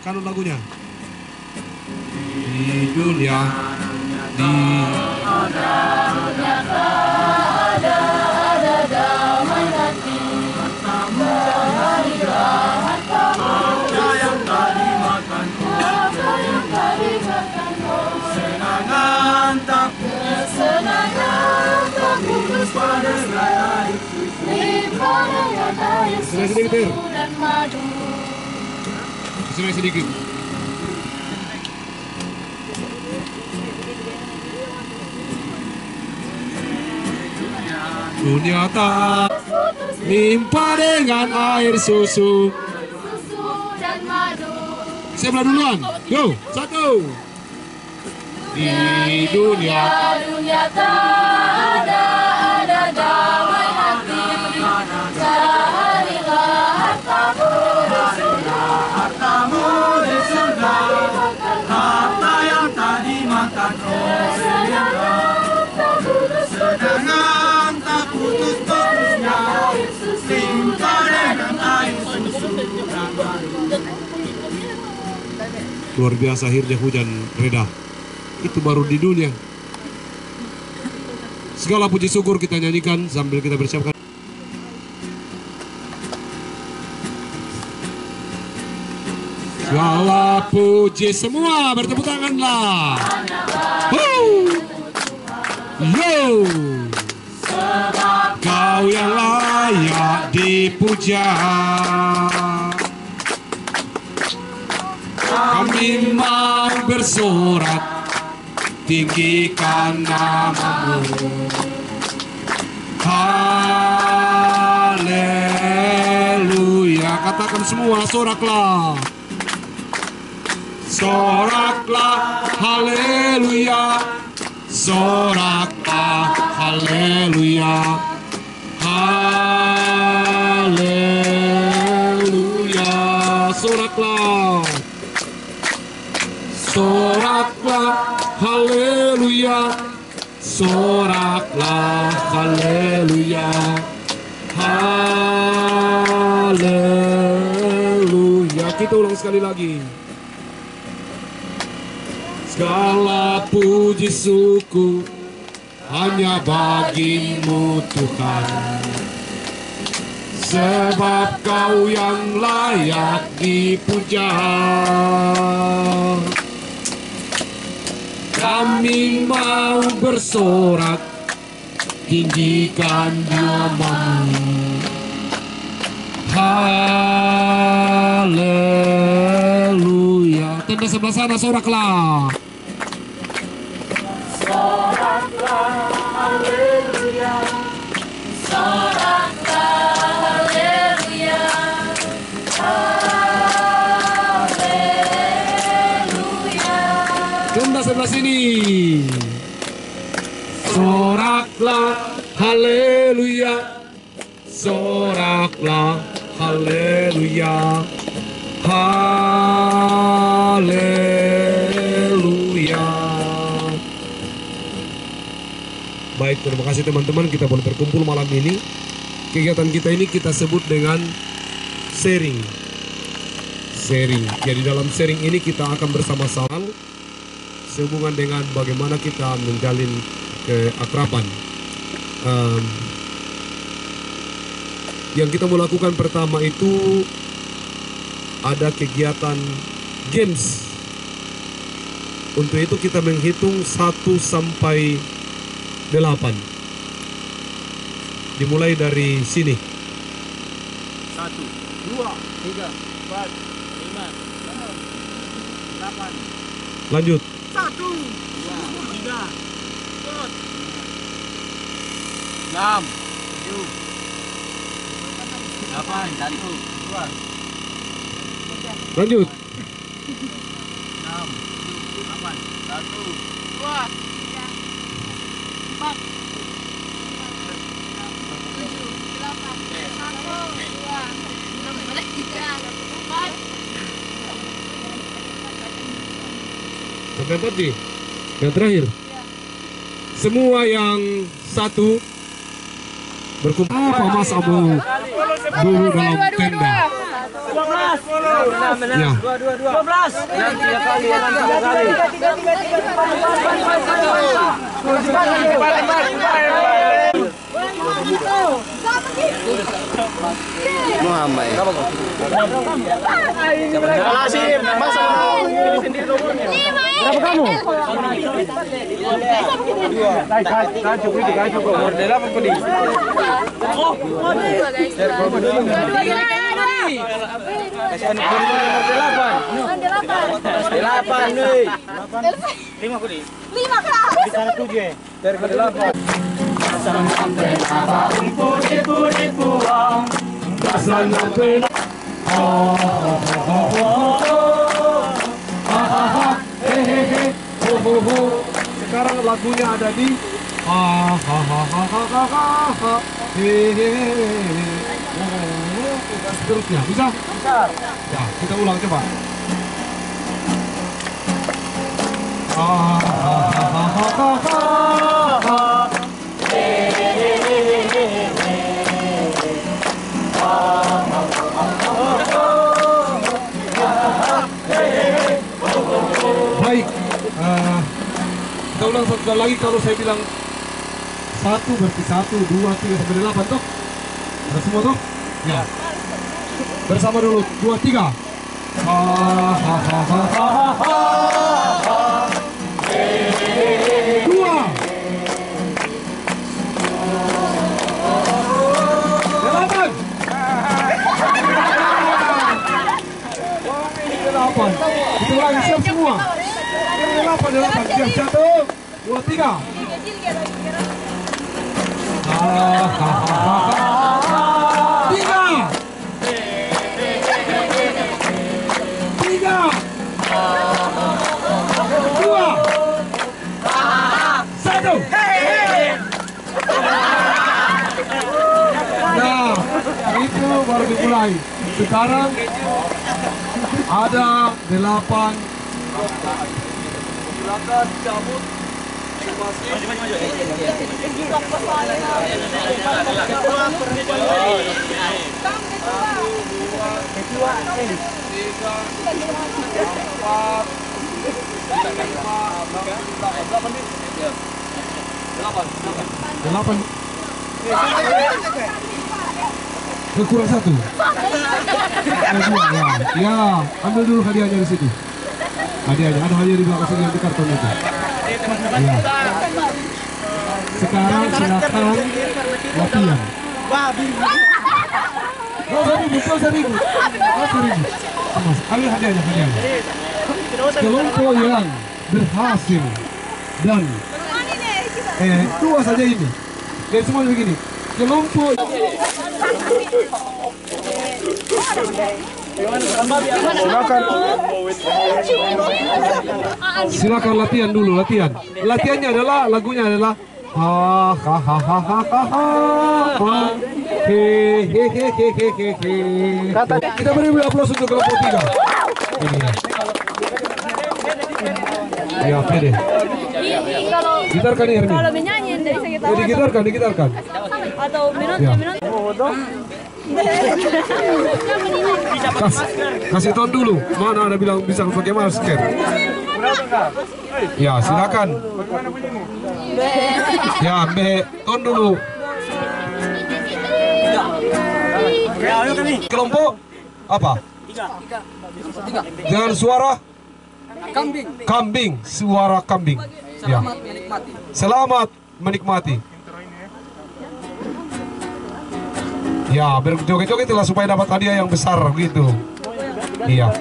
Kanon lagunya. Di dunia di ada damai hati harta yang tadi makan kesenangan tak putus pada sedikit dan madu. Sedikit. Dunia tak limpa dengan air susu dan madu. Saya belah duluan. Yo, 1. Di dunia tak ada damai hati. Carilah hartamu di surga, harta yang tadi makan sedangkan tak putus-putusnya limpa dengan air susu dan madu. Luar biasa, akhirnya hujan reda. Itu baru di dunia. Segala puji syukur kita nyanyikan sambil kita bersiapkan. Segala puji semua bertepuk tanganlah. Yo, Kau yang layak dipuja. Kami mau bersorak, tinggikan namamu. Haleluya. Katakan semua, soraklah. Soraklah, haleluya. Soraklah, haleluya. Haleluya. Soraklah. Soraklah, haleluya. Soraklah, haleluya. Haleluya. Kita ulang sekali lagi. Segala puji syukur hanya bagimu Tuhan, sebab Kau yang layak dipuja. Kami mau bersorak, tinggikan namamu. Haleluya. Tenda sebelah sana, soraklah. Soraklah, haleluya. Soraklah, haleluya. Haleluya. Tenda sebelah sini. Soraklah, haleluya. Soraklah, haleluya. Haleluya. Baik, terima kasih teman-teman, kita boleh berkumpul malam ini. Kegiatan kita ini kita sebut dengan sharing. Jadi dalam sharing ini kita akan bersama-sama sehubungan dengan bagaimana kita menjalin keakraban. Yang kita mau lakukan pertama itu ada kegiatan games. Untuk itu kita menghitung 1 sampai 8. Dimulai dari sini. 1, 2, 3, 4, 5, 6, 8. Lanjut. 1, 2, 3, 4, 6, 7, 8, 1, 2. Lanjut. 6, 7, 8, 1, 2, 3, 4, 7, 8, 1, 2, 3, 4. sampai 4D. Yang terakhir. Semua yang satu berkumpul. Apa Mas Abu dulu dalam tenda? 12. Ya. 12. Muhammad. Berapa kamu? Sekarang lagunya ada di seterusnya. Bisa? Ya, kita ulang coba. Baik, kita ulang satu kali lagi. Kalau saya bilang 1 berarti 1, 2, 3 sampai 8 toh? Ada semua toh? Ya. Bersama dulu, 2, 3. Dua. 8. Kita ulangi, siap semua. 8. Siap, 1, 2, 3. Tiga. 2. 1. Nah, itu baru dimulai. Sekarang ada 8. Silakan cabut. Delapan. Kurang 1. Ya, ambil dulu hadiahnya di situ. Hadiahnya, ada hadiah di belakang sini di karton itu. Ya. Sekarang silakan latihan. Kau seribu. Mas, ambil hadiahnya. Kelompok yang berhasil dan dua saja ini. Jadi semua begini. Kelompok silakan latihan dulu. Latihannya adalah lagunya adalah kita beri aplaus untuk kelompok 3. Ini ya, pede. Gitarkan ini, Hermi. Kalau menyanyi dari sekitar Digitarkan. atau minum. Kasih tahun dulu. Mana ada bilang bisa pakai masker? Ya, silakan. Ya, tahun dulu. Kelompok apa? 3. Dengan suara kambing. Suara kambing. Ya. Selamat menikmati. Ya, berjoget-joget itulah supaya dapat hadiah yang besar gitu. Iya.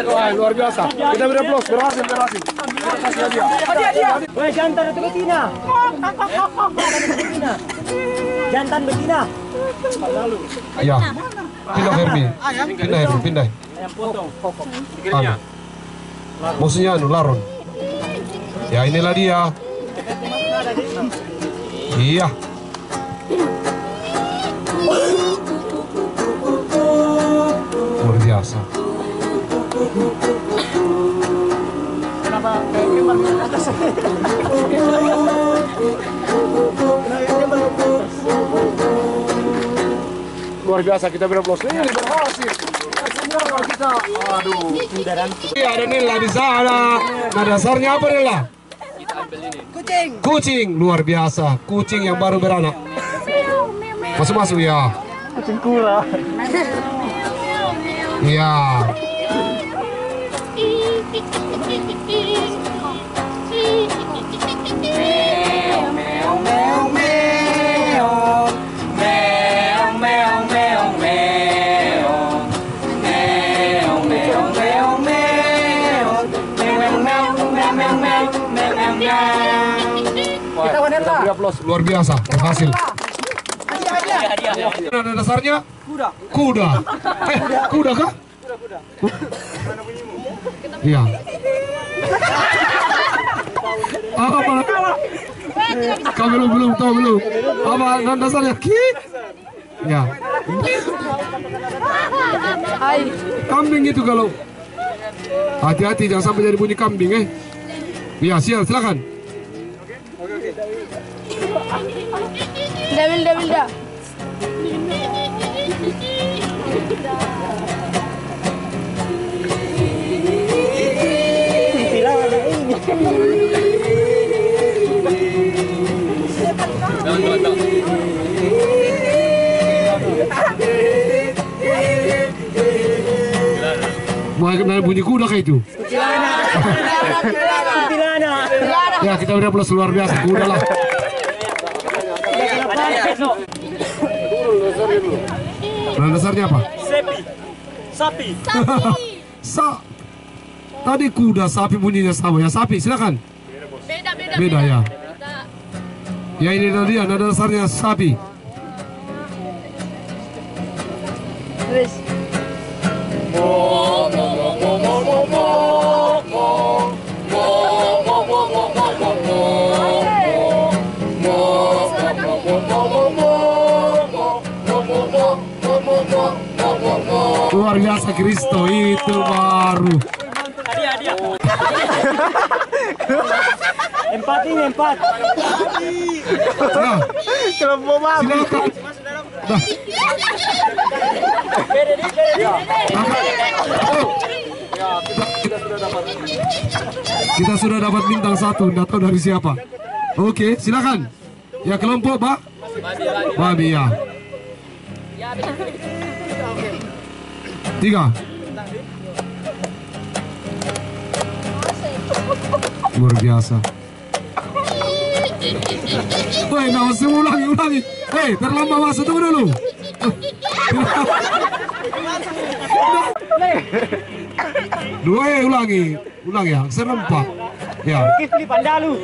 Wah, luar biasa. Kita beri aplaus, berhasil. Hadiah. Woi, jantan atau betina? Jantan betina. Ya. Pindah Hermi. Pindah. Yang potong. Anu. Maksudnya anu laron. Ya inilah dia. Iya. Luar biasa. Kenapa kayak kembar di atas? Luar biasa kita beraplos. Ini berhasil. Kita, aduh. Iya, ada Nela di sana. Nah dasarnya apa Nela? Kucing. Kucing, luar biasa. Kucing yang baru beranak. Masuk-masuk ya. Kucing kura. Iya. Kita wanita. Luar biasa, berhasil. Ada dasarnya? Kuda. Kuda. Kuda kah? Iya. Apa? Kau belum tahu belum. Apa dan dasarnya? Ya. Kambing itu kalau. Hati-hati jangan sampai jadi bunyi kambing Iya, silakan. Dah. Mulai kenal bunyi kuda kayak itu. Ya kita udah plus luar biasa kuda lah. Nah dasarnya apa? Sapi. Tadi kuda, sapi bunyinya sama ya. Sapi silakan. Beda ya. Ya ini tadi ada dasarnya sapi. Terus. Luar biasa Kristo itu baru. Hadiah. Empat. Ya, Kelompok babi. silakan. Dah. Kita sudah dapat bintang 1, tidak tahu dari siapa. Oke, silakan. Ya kelompok babi ya. 3. Luar biasa. Woi, nah ulangi. Hei, terlambat masuk tunggu dulu. Dua ulangi ya, serempak. Ya. Kifli Pandalu.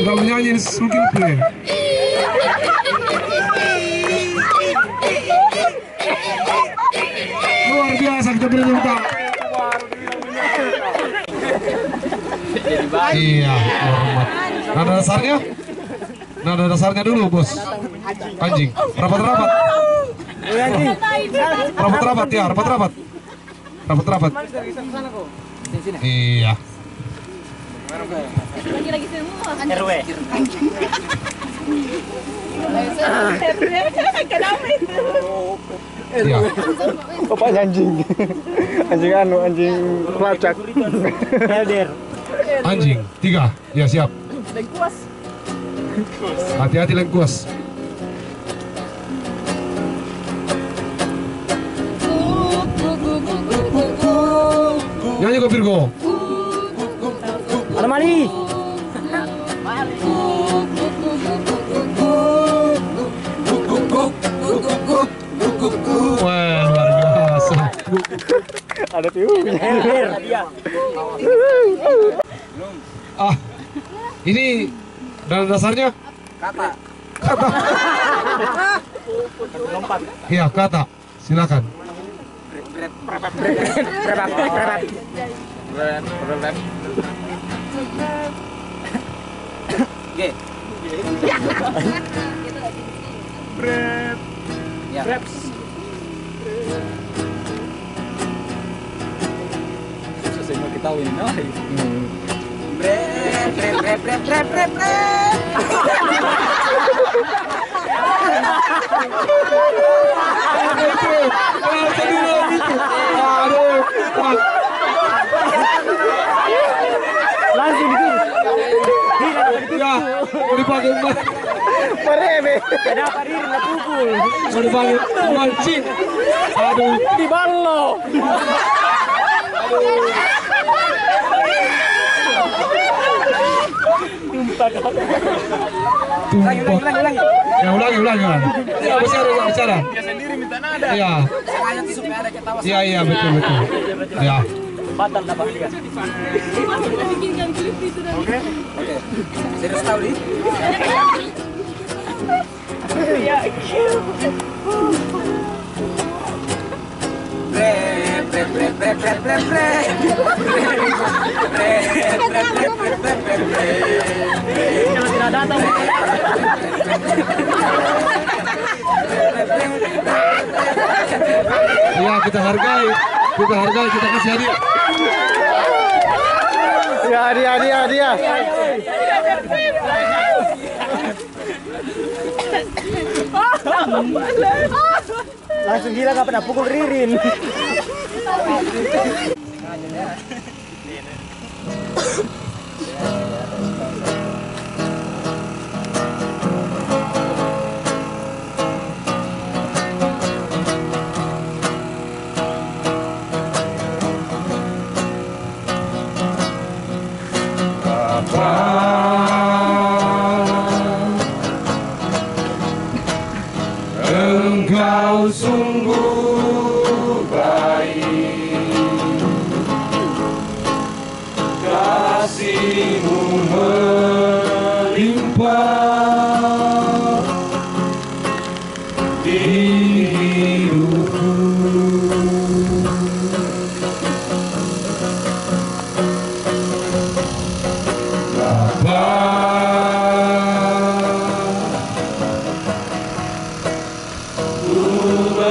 Udah menyanyi sulking play. Luar biasa kita beri tepuk. Iya, hormat. Nada dasarnya? Nada dasarnya dulu, Bos. Anjing. Rapat-rapat. Rapat-rapat ya, rapat-rapat. Rapat-rapat. Iya. Lagi semua. RW. Kenapa itu? Iya. Bapaknya anjing. Anjing pelacak. Elder. Anjing. 3. Ya, siap. Lengkuas. Hati-hati lengkuas. Nyanyi kok Virgo. Anomali. Wah, luar biasa. Ada tiunya. Elder. Ah, ini dan dasarnya Kata. Lompat. Iya, kata. Silakan. G. Ya. Susah mau kita ini. Langsung gitu. Ya, mau dipanggil Merebe. Kenapa diri nggak pukul? mau dipanggil mancing. Aduh, Di ballo. tumpah. Ya ulangi. Ya, masih ada yang bicara. Dia sendiri minta nada. Iya, Sengaja tuh supaya ada ketawa. iya betul. Ya, Batal dapat dia. Bikinkan klip itu dan Oke. Serius tahu nih? Kalau tidak datang. iya kita hargai, kita kasih hadiah. Ya, dia. Langsung gila nggak pernah pukul Ririn. Engkau sungguh baik, kasihmu melimpah di hidupku.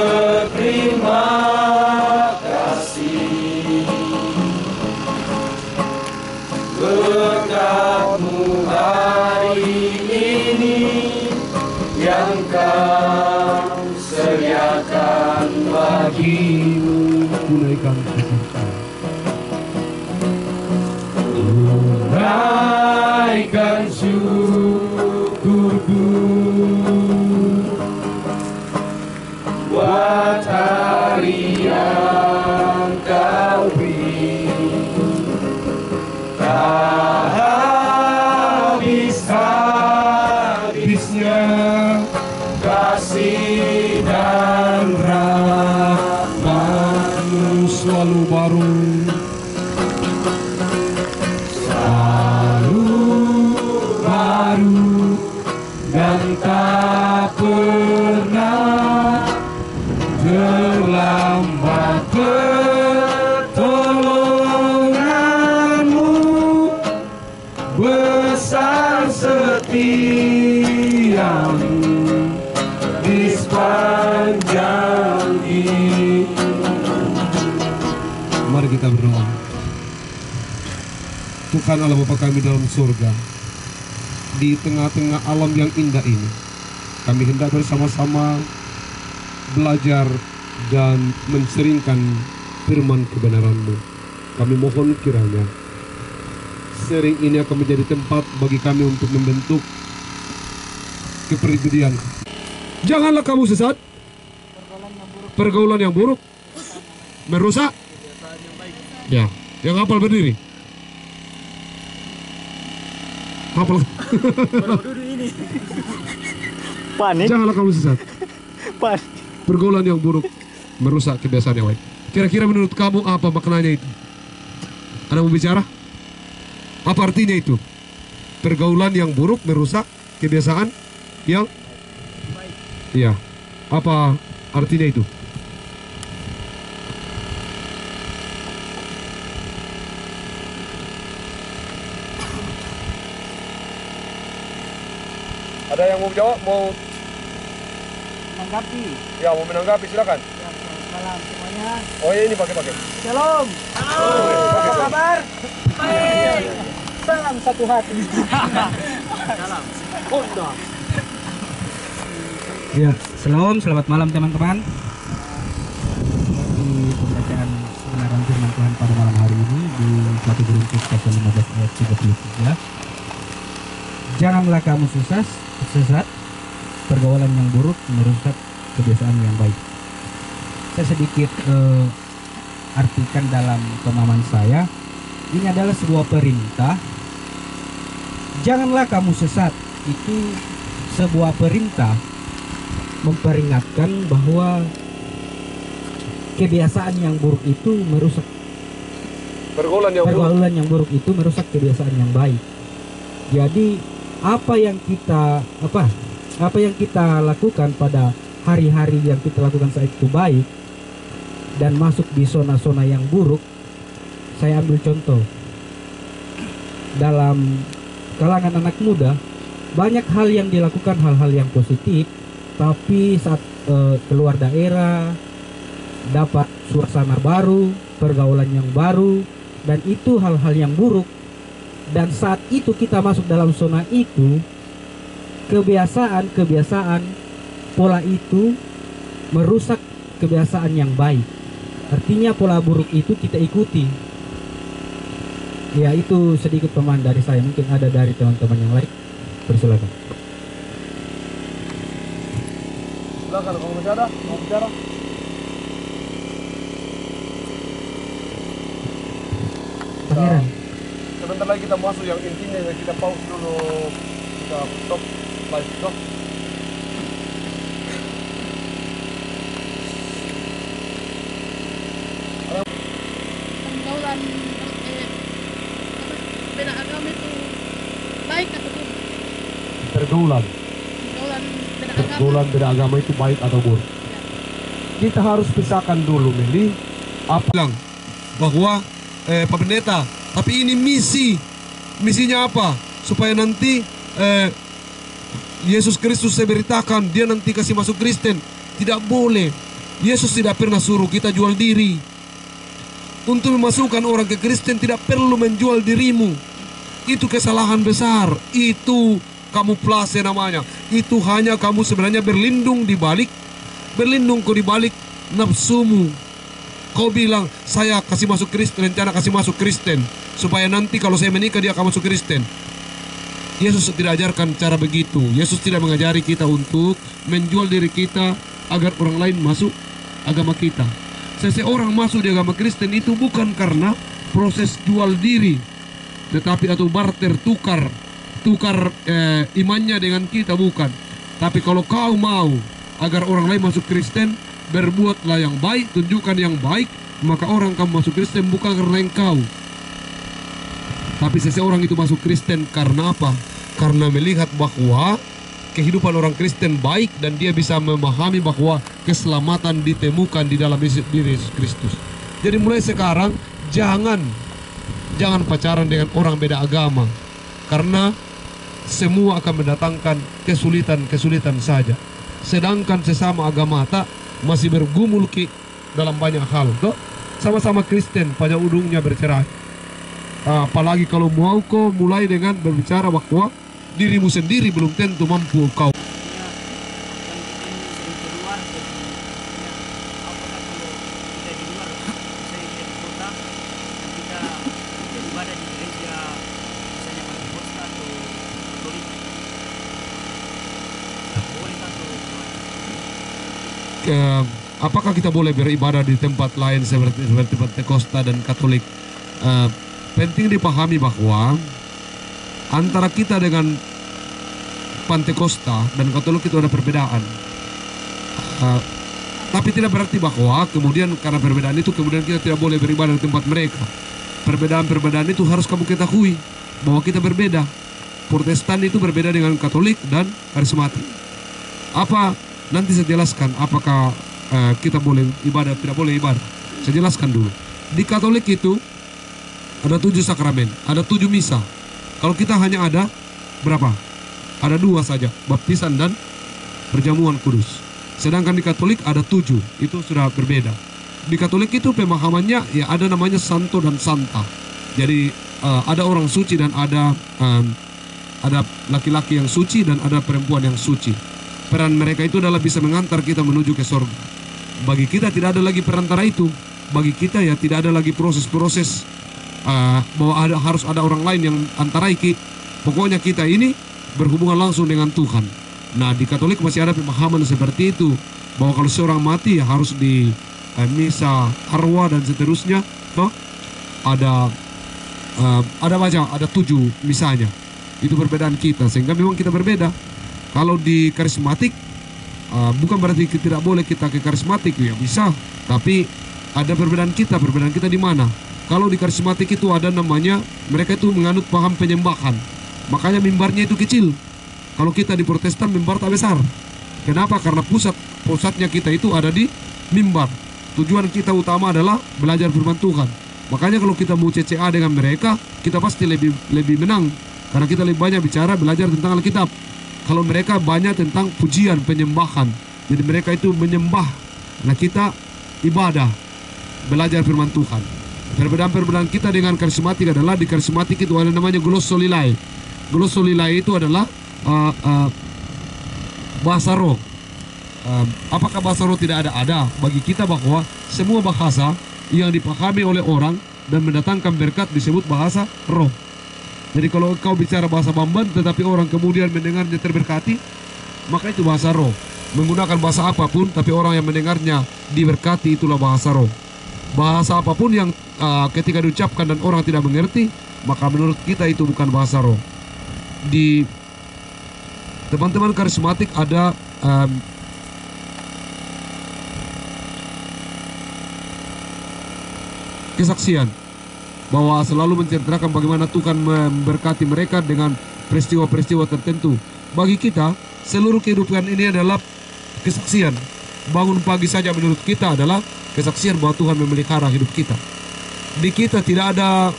Berterima kasih berkat-Mu hari ini yang Kau sediakan bagimu. Tunaikan pekerjaan. Tunaikan syukurku buat hari yang Kau beri, tak habis-habisnya kasih dan rahmat-Mu selalu baru, dan tak pernah terlambat pertolongan-Mu, besar setia-Mu di sepanjang hidup. Mari kita berdoa. Tuhan Allah Bapa kami dalam surga, di tengah-tengah alam yang indah ini, kami hendak bersama-sama belajar dan menseringkan firman kebenaran-Mu. Kami mohon kiranya sering ini akan menjadi tempat bagi kami untuk membentuk kepribadian. Janganlah kamu sesat. Pergaulan yang buruk merusak. Ya, yang hafal berdiri. Hafal. Panik. Janganlah kamu sesat. Panik. Pergaulan yang buruk merusak kebiasaan yang baik. Kira-kira menurut kamu apa maknanya itu? Anda mau bicara? Apa artinya itu? Pergaulan yang buruk merusak kebiasaan yang iya. Apa artinya itu? Ada yang mau jawab? Mau Menanggapi. ya mau menanggapi silakan. Ya, selamat malam semuanya. Oh ya ini pakai. Shalom. Apa kabar? Baik. Salam satu hati. Salam. Honda. Ya, selamat malam teman-teman. Di pembacaan kebenaran firman Tuhan pada malam hari ini di 1 Korintus pasal 15 ayat 33. Janganlah kamu sesat, pergaulan yang buruk merusak kebiasaan yang baik. Saya sedikit artikan dalam pemahaman saya, ini adalah sebuah perintah. Janganlah kamu sesat, itu sebuah perintah memperingatkan bahwa kebiasaan yang buruk itu merusak Pergaulan yang buruk itu merusak kebiasaan yang baik. Jadi apa yang kita lakukan pada hari-hari yang kita lakukan saat itu baik dan masuk di zona-zona yang buruk. Saya ambil contoh dalam kalangan anak muda, banyak hal yang dilakukan, hal-hal yang positif, tapi saat keluar daerah dapat suasana baru, pergaulan yang baru, dan itu hal-hal yang buruk. Dan saat itu kita masuk dalam zona itu, kebiasaan pola itu merusak kebiasaan yang baik. Artinya pola buruk itu kita ikuti. Ya, itu sedikit pemahaman dari saya. Mungkin ada dari teman-teman yang lain. Persilakan. Silakan kalau bicara, mau bicara. Pangeran. Sebentar lagi kita masuk yang intinya, kita pause dulu, kita stop, live stop. Pergaulan beda agama itu baik atau buruk? Pergaulan beda agama itu baik atau buruk? Kita harus pisahkan dulu, Meli. Apa bilang bahwa Pak Pendeta, tapi ini misinya apa? Supaya nanti Yesus Kristus saya beritakan, dia nanti kasih masuk Kristen. Tidak boleh. Yesus tidak pernah suruh kita jual diri. Untuk memasukkan orang ke Kristen tidak perlu menjual dirimu. Itu kesalahan besar. Itu kamuflase namanya. Itu hanya kamu sebenarnya berlindung di balik nafsumu. Kau bilang saya kasih masuk Kristen, rencana kasih masuk Kristen supaya nanti kalau saya menikah dia akan masuk Kristen. Yesus tidak ajarkan cara begitu. Yesus tidak mengajari kita untuk menjual diri kita agar orang lain masuk agama kita. Seseorang masuk di agama Kristen itu bukan karena proses jual diri, tetapi atau barter, tukar imannya dengan kita, bukan. Tapi kalau kau mau agar orang lain masuk Kristen, berbuatlah yang baik, tunjukkan yang baik, maka orang kamu masuk Kristen bukan karena engkau. Tapi seseorang itu masuk Kristen karena apa? Karena melihat bahwa kehidupan orang Kristen baik dan dia bisa memahami bahwa keselamatan ditemukan di dalam diri Yesus Kristus. Jadi mulai sekarang jangan pacaran dengan orang beda agama, karena semua akan mendatangkan kesulitan saja. Sedangkan sesama agama tak masih bergumul dalam banyak hal. Toh? Sama-sama Kristen pada ujungnya bercerai. Apalagi kalau mau kau mulai dengan berbicara bahwa dirimu sendiri belum tentu mampu kau. Apakah kita boleh beribadah di tempat lain seperti Pentakosta dan Katolik? Penting dipahami bahwa antara kita dengan Pentakosta dan Katolik itu ada perbedaan. Tapi tidak berarti bahwa kemudian karena perbedaan itu kemudian kita tidak boleh beribadah di tempat mereka. Perbedaan-perbedaan itu harus kamu ketahui bahwa kita berbeda. Protestan itu berbeda dengan Katolik dan karismatik. Apa? Nanti saya jelaskan apakah kita boleh ibadah, tidak boleh ibadah. Saya jelaskan dulu. Di Katolik itu ada 7 sakramen, ada 7 misa. Kalau kita hanya ada berapa? Ada 2 saja, baptisan dan perjamuan kudus. Sedangkan di Katolik ada 7, itu sudah berbeda. Di Katolik itu pemahamannya ya ada namanya santo dan santa. Jadi ada orang suci dan ada laki-laki yang suci dan ada perempuan yang suci. Peran mereka itu adalah bisa mengantar kita menuju ke sorga. Bagi kita tidak ada lagi perantara itu. Bagi kita ya tidak ada lagi proses-proses bahwa harus ada orang lain yang antarai kita. Pokoknya kita ini berhubungan langsung dengan Tuhan. Nah, di Katolik masih ada pemahaman seperti itu, bahwa kalau seorang mati ya harus di misa arwah dan seterusnya. Toh ada 7 misalnya. Itu perbedaan kita, sehingga memang kita berbeda. Kalau di karismatik bukan berarti tidak boleh kita ke karismatik, ya bisa, tapi ada perbedaan kita. Perbedaan kita di mana? Kalau di karismatik itu ada namanya, mereka itu menganut paham penyembahan. Makanya mimbarnya itu kecil. Kalau kita di Protestan mimbar tak besar. Kenapa? Karena pusatnya kita itu ada di mimbar. Tujuan kita utama adalah belajar firman Tuhan. Makanya kalau kita mau CCA dengan mereka, kita pasti lebih menang. Karena kita lebih banyak bicara belajar tentang Alkitab. Kalau mereka banyak tentang pujian, penyembahan. Jadi mereka itu menyembah. Nah, kita ibadah, belajar firman Tuhan. Perbedaan kita dengan karismatik adalah di karismatik itu ada namanya glossolilai. Glossolilai itu adalah bahasa roh. Apakah bahasa roh tidak ada? Ada. Bagi kita bahwa semua bahasa yang dipahami oleh orang dan mendatangkan berkat disebut bahasa roh. Jadi kalau kau bicara bahasa Bamban tetapi orang kemudian mendengarnya terberkati, maka itu bahasa roh. Menggunakan bahasa apapun tapi orang yang mendengarnya diberkati, itulah bahasa roh. Bahasa apapun yang ketika diucapkan dan orang tidak mengerti, maka menurut kita itu bukan bahasa roh. Di teman-teman karismatik ada kesaksian bahwa selalu menceritakan bagaimana Tuhan memberkati mereka dengan peristiwa-peristiwa tertentu. Bagi kita, seluruh kehidupan ini adalah kesaksian. Bangun pagi saja menurut kita adalah kesaksian bahwa Tuhan memelihara hidup kita. Di kita tidak ada,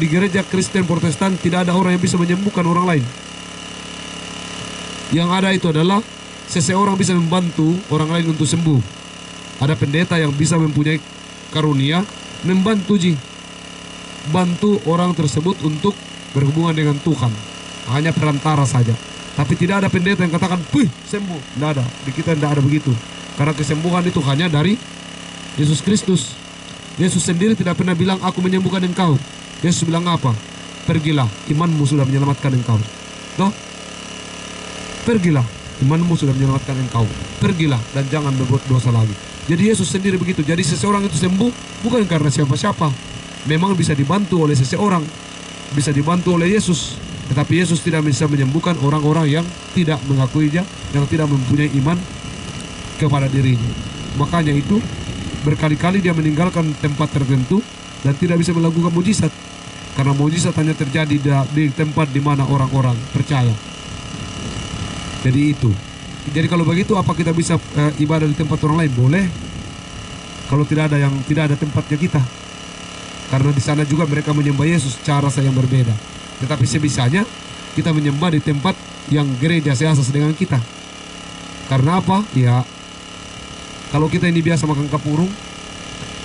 di gereja Kristen Protestan tidak ada orang yang bisa menyembuhkan orang lain. Yang ada itu adalah seseorang bisa membantu orang lain untuk sembuh. Ada pendeta yang bisa mempunyai karunia membantu bantu orang tersebut untuk berhubungan dengan Tuhan. Hanya perantara saja. Tapi tidak ada pendeta yang katakan, "Wih, sembuh." Tidak ada. Di kita tidak ada begitu. Karena kesembuhan itu hanya dari Yesus Kristus. Yesus sendiri tidak pernah bilang, "Aku menyembuhkan engkau." Yesus bilang apa? "Pergilah, imanmu sudah menyelamatkan engkau." Toh? Pergilah, imanmu sudah menyelamatkan engkau. Pergilah dan jangan berbuat dosa lagi. Jadi Yesus sendiri begitu. Jadi seseorang itu sembuh bukan karena siapa-siapa. Memang bisa dibantu oleh seseorang, bisa dibantu oleh Yesus. Tetapi Yesus tidak bisa menyembuhkan orang-orang yang tidak mengakuinya, yang tidak mempunyai iman kepada dirinya. Makanya itu berkali-kali dia meninggalkan tempat tertentu dan tidak bisa melakukan mujizat. Karena mujizat hanya terjadi di tempat di mana orang-orang percaya. Jadi itu. Jadi kalau begitu apa kita bisa ibadah di tempat orang lain? Boleh. Kalau tidak ada tempatnya kita. Karena di sana juga mereka menyembah Yesus cara yang berbeda. Tetapi sebisanya kita menyembah di tempat yang gereja seasas dengan kita. Karena apa? Ya, kalau kita ini biasa makan kapurung,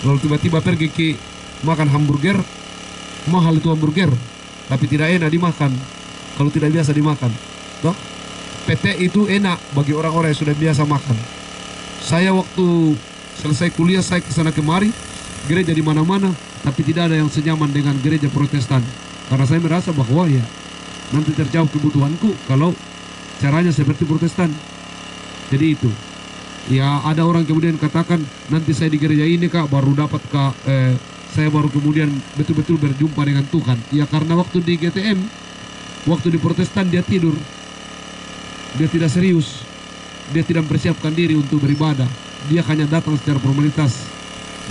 lalu tiba-tiba pergi ke makan hamburger, mahal itu hamburger, tapi tidak enak dimakan kalau tidak biasa dimakan. Toh? PT itu enak bagi orang-orang yang sudah biasa makan. Saya waktu selesai kuliah saya kesana kemari, gereja di mana-mana, tapi tidak ada yang senyaman dengan gereja Protestan. Karena saya merasa bahwa ya nanti terjawab kebutuhanku kalau caranya seperti Protestan. Jadi itu. Ya ada orang kemudian katakan, nanti saya di gereja ini kak baru dapat kak, saya baru kemudian betul-betul berjumpa dengan Tuhan. Ya karena waktu di GTM, waktu di Protestan dia tidur. Dia tidak serius. Dia tidak mempersiapkan diri untuk beribadah. Dia hanya datang secara formalitas.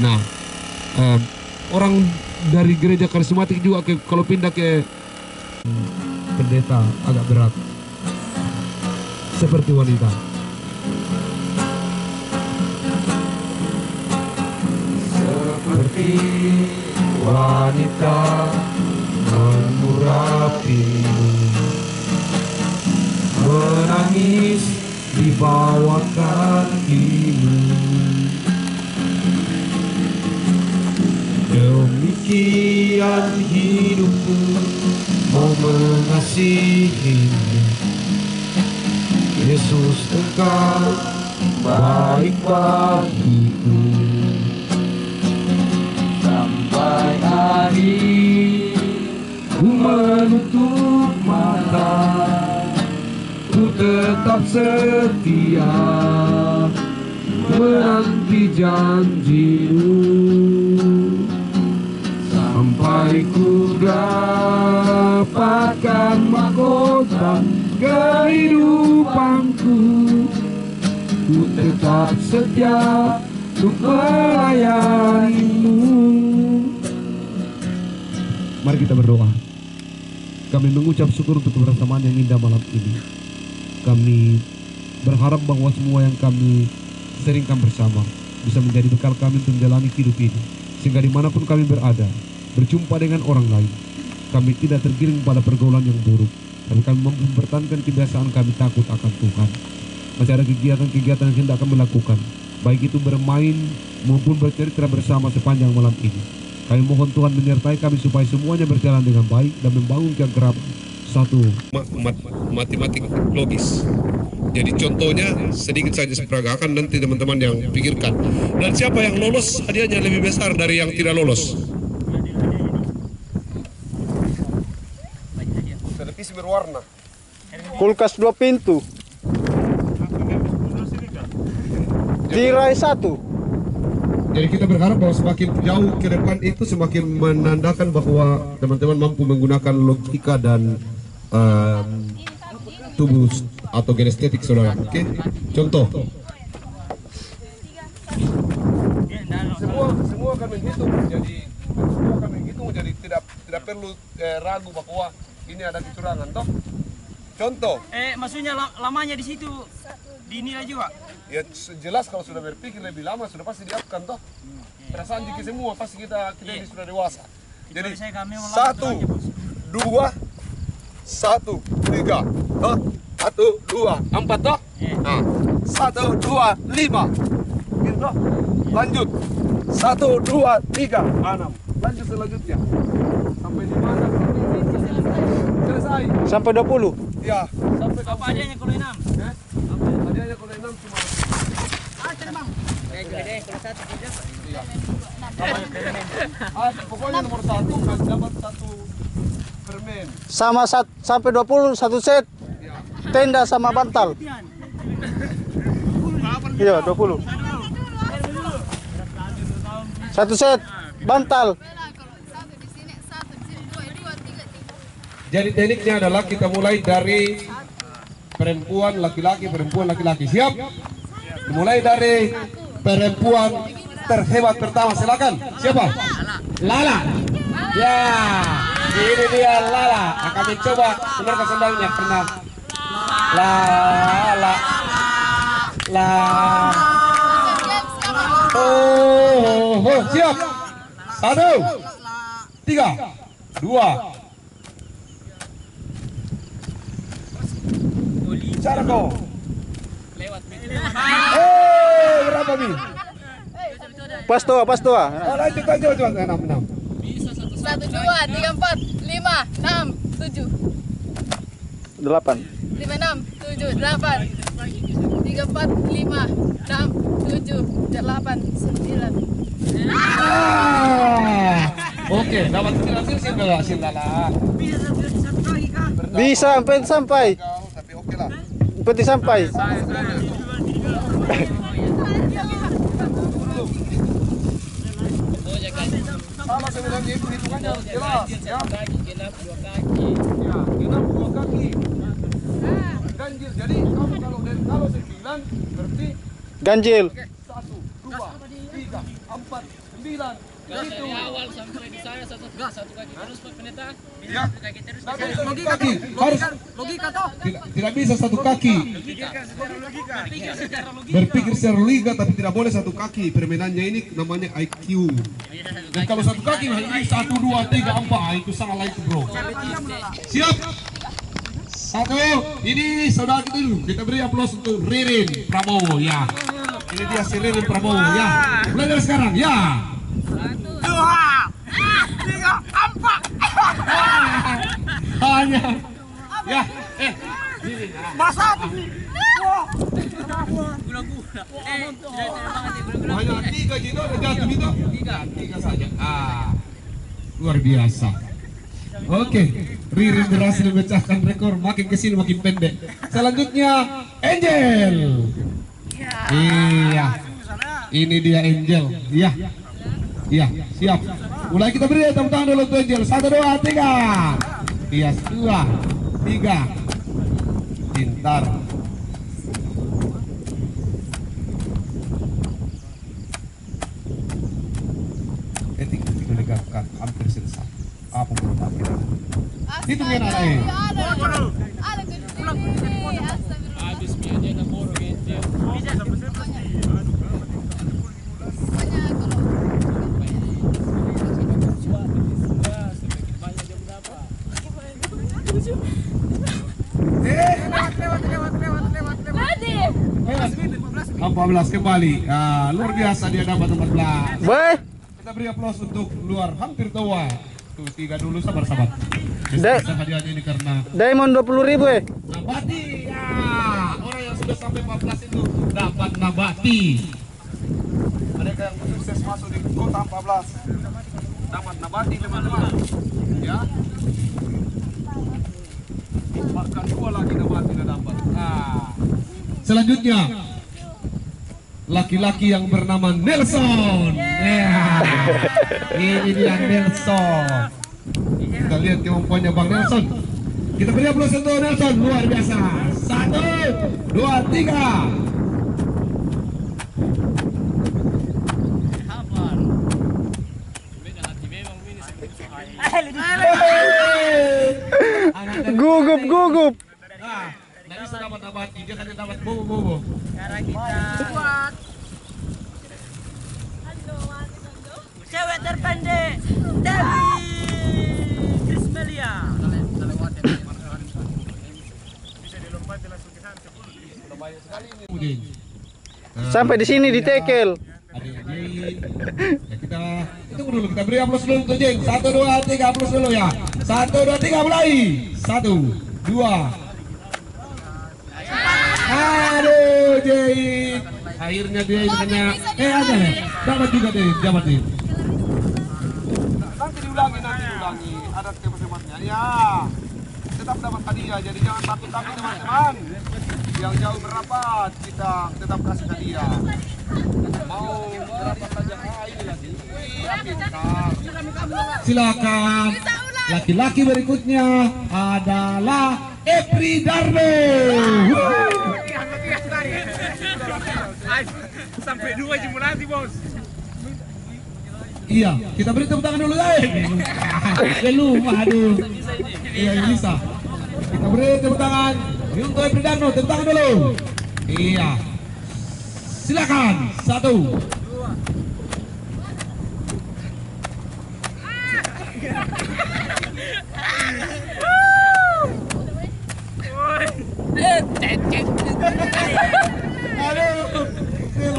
Nah, orang dari gereja karismatik juga kalau pindah ke pendeta agak berat seperti wanita. Seperti wanita mengurapimu, menangis di bawah kakimu. Demikian hidupku mau mengasihimu. Yesus, Engkau baik bagiku. Sampai akhir ku menutup mata, ku tetap setia menanti janjimu, sampai ku dapatkan mahkota kehidupanku. Ku tetap setia untuk melayanimu. Mari kita berdoa. Kami mengucap syukur untuk kebersamaan yang indah malam ini. Kami berharap bahwa semua yang kami seringkan bersama bisa menjadi bekal kami untuk menjalani hidup ini, sehingga dimanapun kami berada, berjumpa dengan orang lain, kami tidak tergiring pada pergaulan yang buruk, tapi kami mampu mempertahankan kebiasaan kami takut akan Tuhan. Masih ada kegiatan-kegiatan yang hendak kami lakukan, baik itu bermain maupun bercerita bersama sepanjang malam ini. Kami mohon Tuhan menyertai kami supaya semuanya berjalan dengan baik dan membangun keakraban satu matematik logis. Jadi contohnya sedikit saja seperagakan, nanti teman-teman yang pikirkan. Dan siapa yang lolos hadiahnya lebih besar dari yang tidak lolos. Televisi berwarna. Kulkas 2 pintu. Tirai 1. Jadi kita berharap bahwa semakin jauh ke depan itu semakin menandakan bahwa teman-teman mampu menggunakan logika dan tubuh atau genestetik saudara. Oke? Contoh. Semua akan menghitung, jadi tidak perlu ragu bahwa ini ada kecurangan, toh. Contoh. Maksudnya lamanya di situ dinilai juga. Ya jelas kalau sudah berpikir lebih lama sudah pasti diapkan, toh. Perasaan jiki semua pasti kita ini sudah dewasa. Jadi 1, 2, 1, 3, toh. 1, 2, 4, toh. Nah, 1, 2, 5. Gitu, toh. Lanjut. 1, 2, 3, 6. Lanjut selanjutnya. Sampai di mana? Selesai. Sampai 20. Ya, sampai Apa adanya kalau 6? hadiahnya kalau 6 cuma pokoknya nomor 1 dapat 1 permen. Sama sampai 20 1 set. Tenda sama bantal. Iya, 20. 1 set bantal. Jadi tekniknya adalah kita mulai dari perempuan laki-laki, perempuan laki-laki. Siap? Mulai dari perempuan terhebat pertama, silakan. Siapa? Lala. Ya, ini dia Lala. Akan mencoba menurunkan sendalnya. Pernah. Lala. Oh, siap. 1, 3, 2. Cara kau. Berapa Mi? Pas tua. Lanjut. 6. 1, 2, 3, 4, 5, 6, 7. 8. 5, 6, 7, 8. 3, 4, 5, 6, 7, 8, 9. Oke, dapat hasil Lala. Bisa sampai. Tapi oke lah. Penting sampai. Sama sebenarnya hitungannya harus jelas. Ya. Genap 2 kaki. Ganjil. Jadi kamu kalau 9 berarti Ganjil. 1, 2, 3, 4, 9. Dari awal sampai di saya satu kaki terus Pak Pendeta. Ya. Satu kaki terus. Logika Kaki toh. harus Logika toh. tidak bisa satu kaki. Berpikir secara logika tapi tidak boleh satu kaki. Permainannya ini namanya IQ. Dan kalau satu kaki ini 1, 2, 3, 4 itu salah itu bro. Siap. Satu. Ini saudara kita dulu. Kita beri aplaus untuk Ririn Prabowo ya. Ini dia si Ririn Prabowo ya. Mulai dari sekarang ya. 2, 3, 4. Hanya ya. Masa. Gula-gula. Hanya 3 gitu ada jatuh itu. 3 saja. Luar biasa. Oke, Ririn berhasil memecahkan rekor, makin kesini makin pendek. Selanjutnya Angel. Iya. Ini dia Angel. Iya. Iya, siap. Mulai kita beri tepuk tangan dulu untuk Angel. 1, 2, 3. Iya, 2, 3. Pintar. Itu digabungkan hampir selesai. Apa belum akhirnya? Itu kan anaknya. Habis biayanya moro gitu. Lewat. 14 kembali. Luar biasa dia dapat 14. Weh, Kita beri aplaus untuk luar hampir tua. Tuh 3 dulu sabar-sabar. Dek. Bisa hadiahnya ini karena diamond 20.000 nabati. Ya, orang yang sudah sampai 14 itu dapat nabati. Ada yang sukses masuk di kota 14. Dapat nabati teman-teman. Ya. Bahkan 2 lagi nabati sudah dapat. Selanjutnya laki-laki yang bernama Nelson. Ya. Ini dia Nelson. Kita lihat kemampuannya Bang Nelson. Kita beri aplaus untuk Nelson, luar biasa. 1, 2, 3. Gugup. Nah, bisa dapat nabati, dia kan dapat bobo-bobo. Cewek terpendek Dewi Krismelia. Sampai di sini ditekel. Ada yang Jin. Ya, kita itu dulu, kita beri aplaus dulu untuk Jin. 1, 2, 3 aplaus dulu ya. 1, 2, 3 mulai. 1, 2. Aduh Jin. Akhirnya dia ini kena. Ada ya. Dapat juga deh, dapat deh. Nanti diulangi. Ada teman-temannya. Ya. Tetap dapat hadiah. Jadi jangan takut teman-teman. Yang jauh merapat kita tetap kasih hadiah. Mau berapa saja ini lagi. Silakan. Laki-laki berikutnya adalah Epri Darno. Sampai 2 jam nanti bos. Iya, kita beri tepuk tangan dulu lupa, aduh. Iya, bisa. Kita beri tepuk tangan untuk Epri Darno, tepuk tangan dulu. Iya. Silakan. 1. Aduh,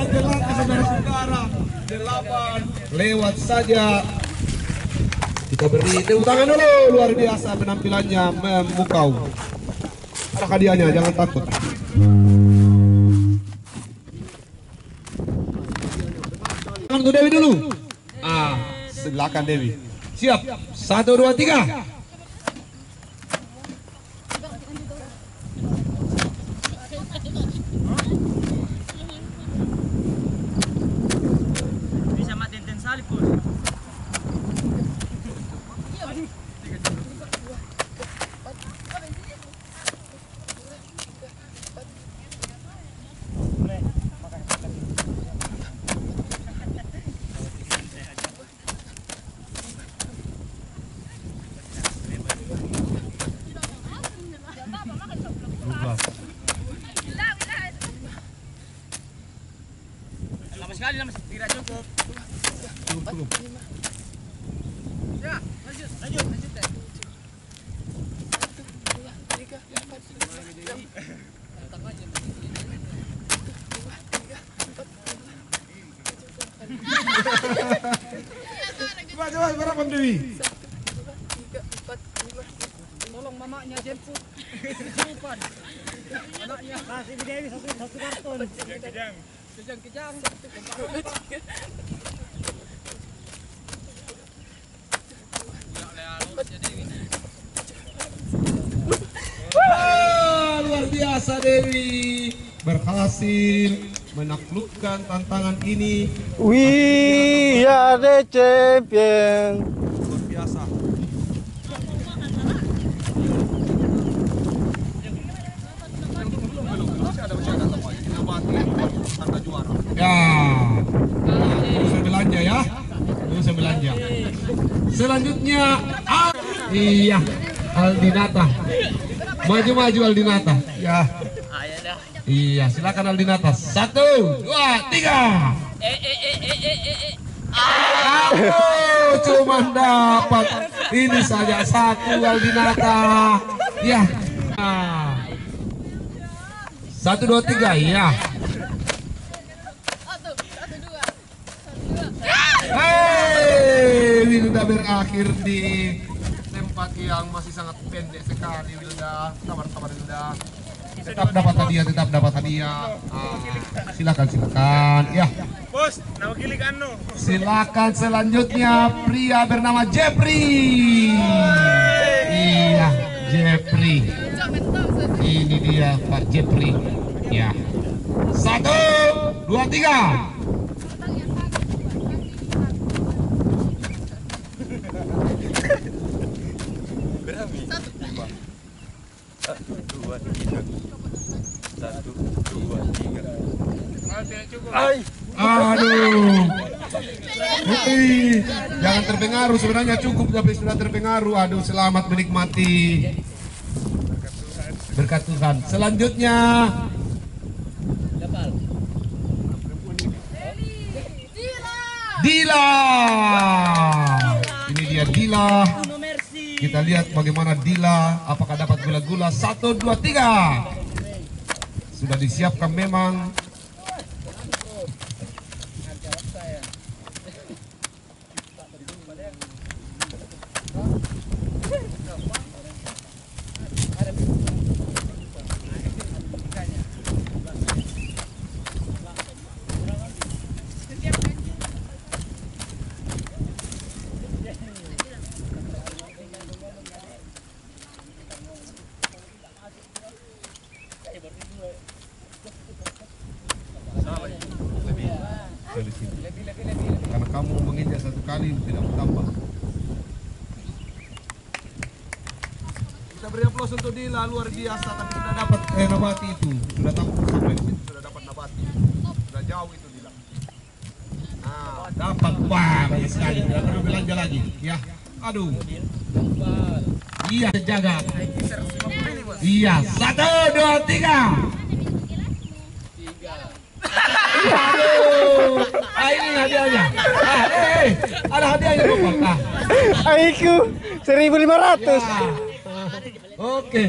jelas ke saudara-saudara. 8 lewat saja. Kita beri tepuk tangan dulu. Luar biasa penampilannya memukau. Ada hadiahnya, jangan takut. Untuk Dewi dulu. Silakan Dewi. Siap. 1, 2, 3. Bisa mati ten salib bos. sekali nama tidak cukup. Cukup. Ya, lanjut, lanjut, lanjut deh. Coba berapa Dewi? Tolong mamanya jemput. Kesurupan. Anaknya. Kasih Dewi satu karton. Kejang. Kejang. Luar biasa Dewi berhasil menaklukkan tantangan ini. We are the champion. Luar biasa. Ya, terus belanja ya. Terus belanja. Selanjutnya, iya, Aldinata. Maju Aldinata. Ya. Iya, silakan Aldinata. 1, 2, 3. Cuma dapat ini saja 1 Aldinata. Ya. 1, 2, 3. Ya. Wilda berakhir di tempat yang masih sangat pendek sekali. Wilda, sabar Wilda. Tetap dapat hadiah. Silakan. Ya. Bos, nama kilik anu. Silakan selanjutnya pria bernama Jeffrey. Iya, Jeffrey. Ini dia Pak Jeffrey. Ya. 1, 2, 3. Aduh. Jangan terpengaruh, sebenarnya cukup tapi sudah terpengaruh. Aduh, selamat menikmati. Berkat Tuhan. Selanjutnya Dila. Ini dia Dila. Kita lihat bagaimana Dila, apakah dapat gula-gula. 1, 2, 3. Sudah disiapkan memang. Karena kamu menginjak 1 kali tidak bertambah. Kita beri aplaus untuk Dila, luar biasa. Tapi sudah dapat nabati itu, sudah tahu sampai di situ sudah dapat nabati, sudah jauh itu Dila. Nah, dapat banyak sekali, tidak perlu belanja lagi. Ya, aduh. Iya, jaga. Iya, 1, 2, 3. Aduh, ini hadiahnya. Ada hadiahnya Bapak. Aiku 1.500. Ya. Oke,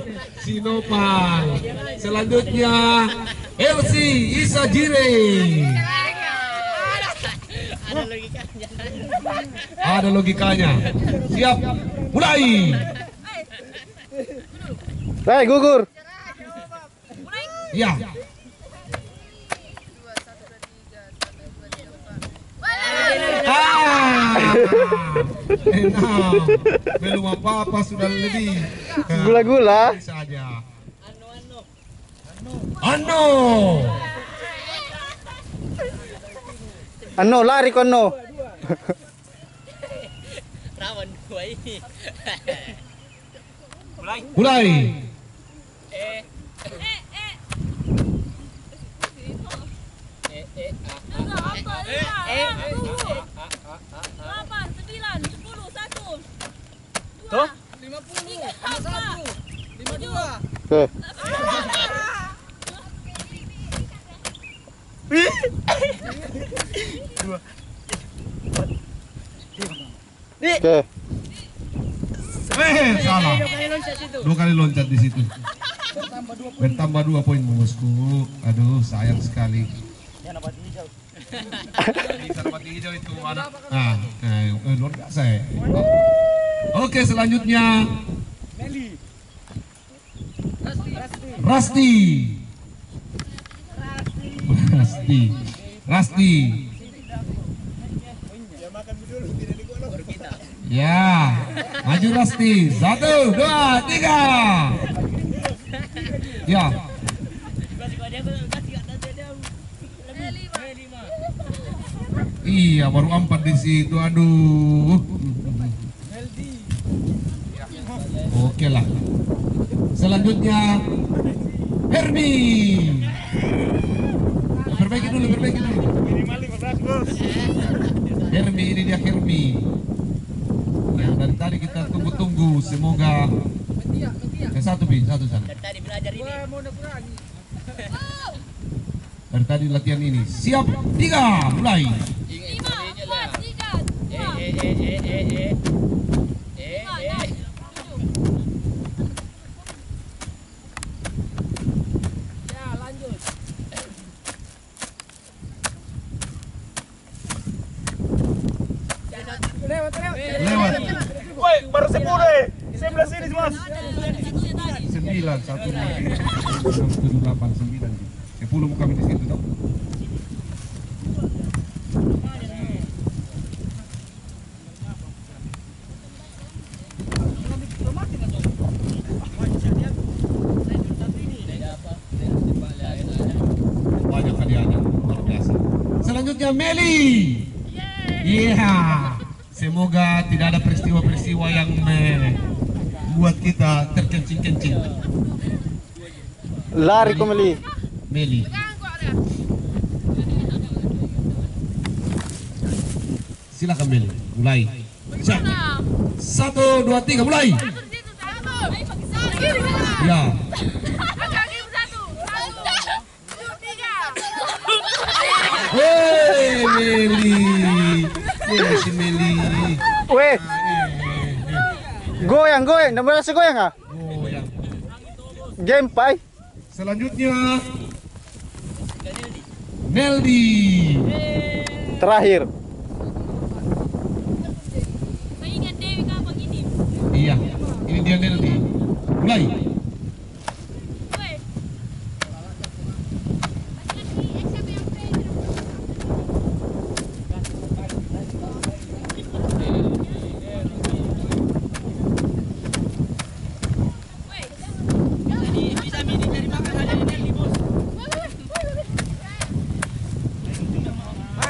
Sinopal. Selanjutnya Elsie Isajire. Ada logikanya. Siap, mulai. Baik, gugur. Ya. Enak. Belum apa-apa sudah lebih. Gula-gula. Saja. Ano. Ano, lari ko ano. Rawan gua ini. Mulai. Tuh? 50, 52. Oke. Oke. Salah. 2 kali loncat di situ. Bertambah 2 poin bosku. Aduh, sayang sekali. Bisa dapat hijau itu anak. Luar biasa ya. Oke, selanjutnya Rasti. Ya, maju Rasti. 1, 2, 3. Ya. Iya, baru 4 di situ. Aduh. Oke lah. Selanjutnya Hermi. Perbaiki dulu. Hermi, ini dia Hermi. Yang dari tadi kita tunggu-tunggu, semoga satu sana. Tadi belajar ini. Dari tadi latihan ini. Siap, 3, mulai. 5, 4, 3. Lewat. Woi, baru 10 11 ini Mas. 9, 1, 7, 8, 9. 10 mau kami di situ dong. Banyak hadiahnya, luar biasa. Selanjutnya Meli. Iya. Semoga tidak ada peristiwa-peristiwa yang membuat kita terkencing-kencing. Lari ko Meli. Meli. Silakan Meli, mulai. 1, 2, 3, mulai. Ya. Hei Meli. Si Meli. Weh. Goyang. Namanya si goyang ah? Goyang. Game pai. Selanjutnya Neldi. Terakhir. Iya, ini dia Neldi. Mulai.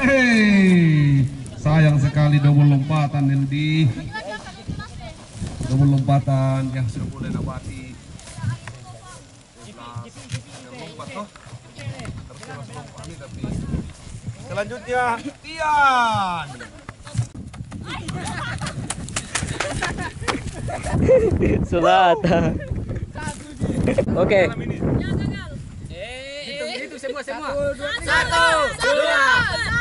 Hei, sayang sekali double lompatan Neldi. Double lompatan yang sudah mulai nabati. Lompat toh. Harusnya masuk lompat ini tapi. Selanjutnya Tian. Sulata. Oke. Itu semua. 1, 2, 3.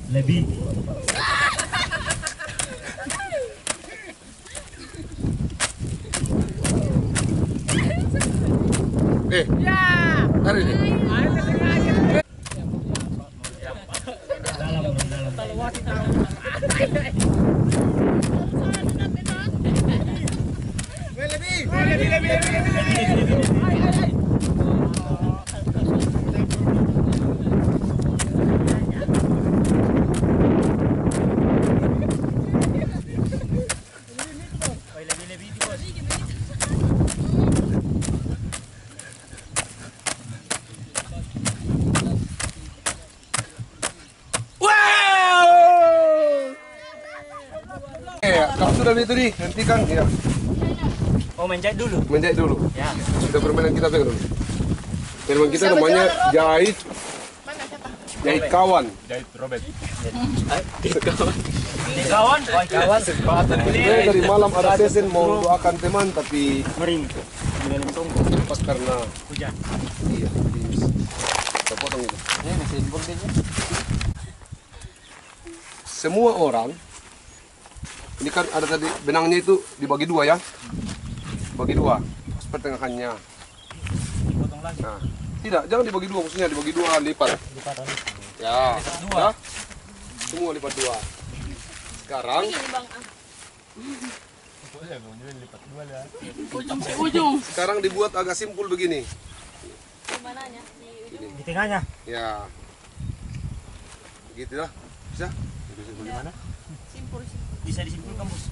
Lebih. Tarik deh. sudah itu nih, hentikan ya. Oh, menjahit dulu. Menjahit dulu. Ya. Sudah permainan kita pegang dulu. Permainan kita namanya jahit. Jahit kawan. Kawan. Sebenarnya dari malam ada sesen mau doakan teman tapi Mering. pas karena Hujan. iya. Kita potong itu. Semua orang ini kan ada tadi benangnya itu dibagi dua ya. Bagi dua. Pertengahannya. Potong lagi. Nah, tidak, jangan dibagi dua, maksudnya dibagi dua lipat. Ya, ya. Semua lipat dua. Sekarang sekarang dibuat agak simpul begini. Di tengahnya. Ya. Begitu lah. Bisa? Gimana? Bisa disimpulkan, Bos.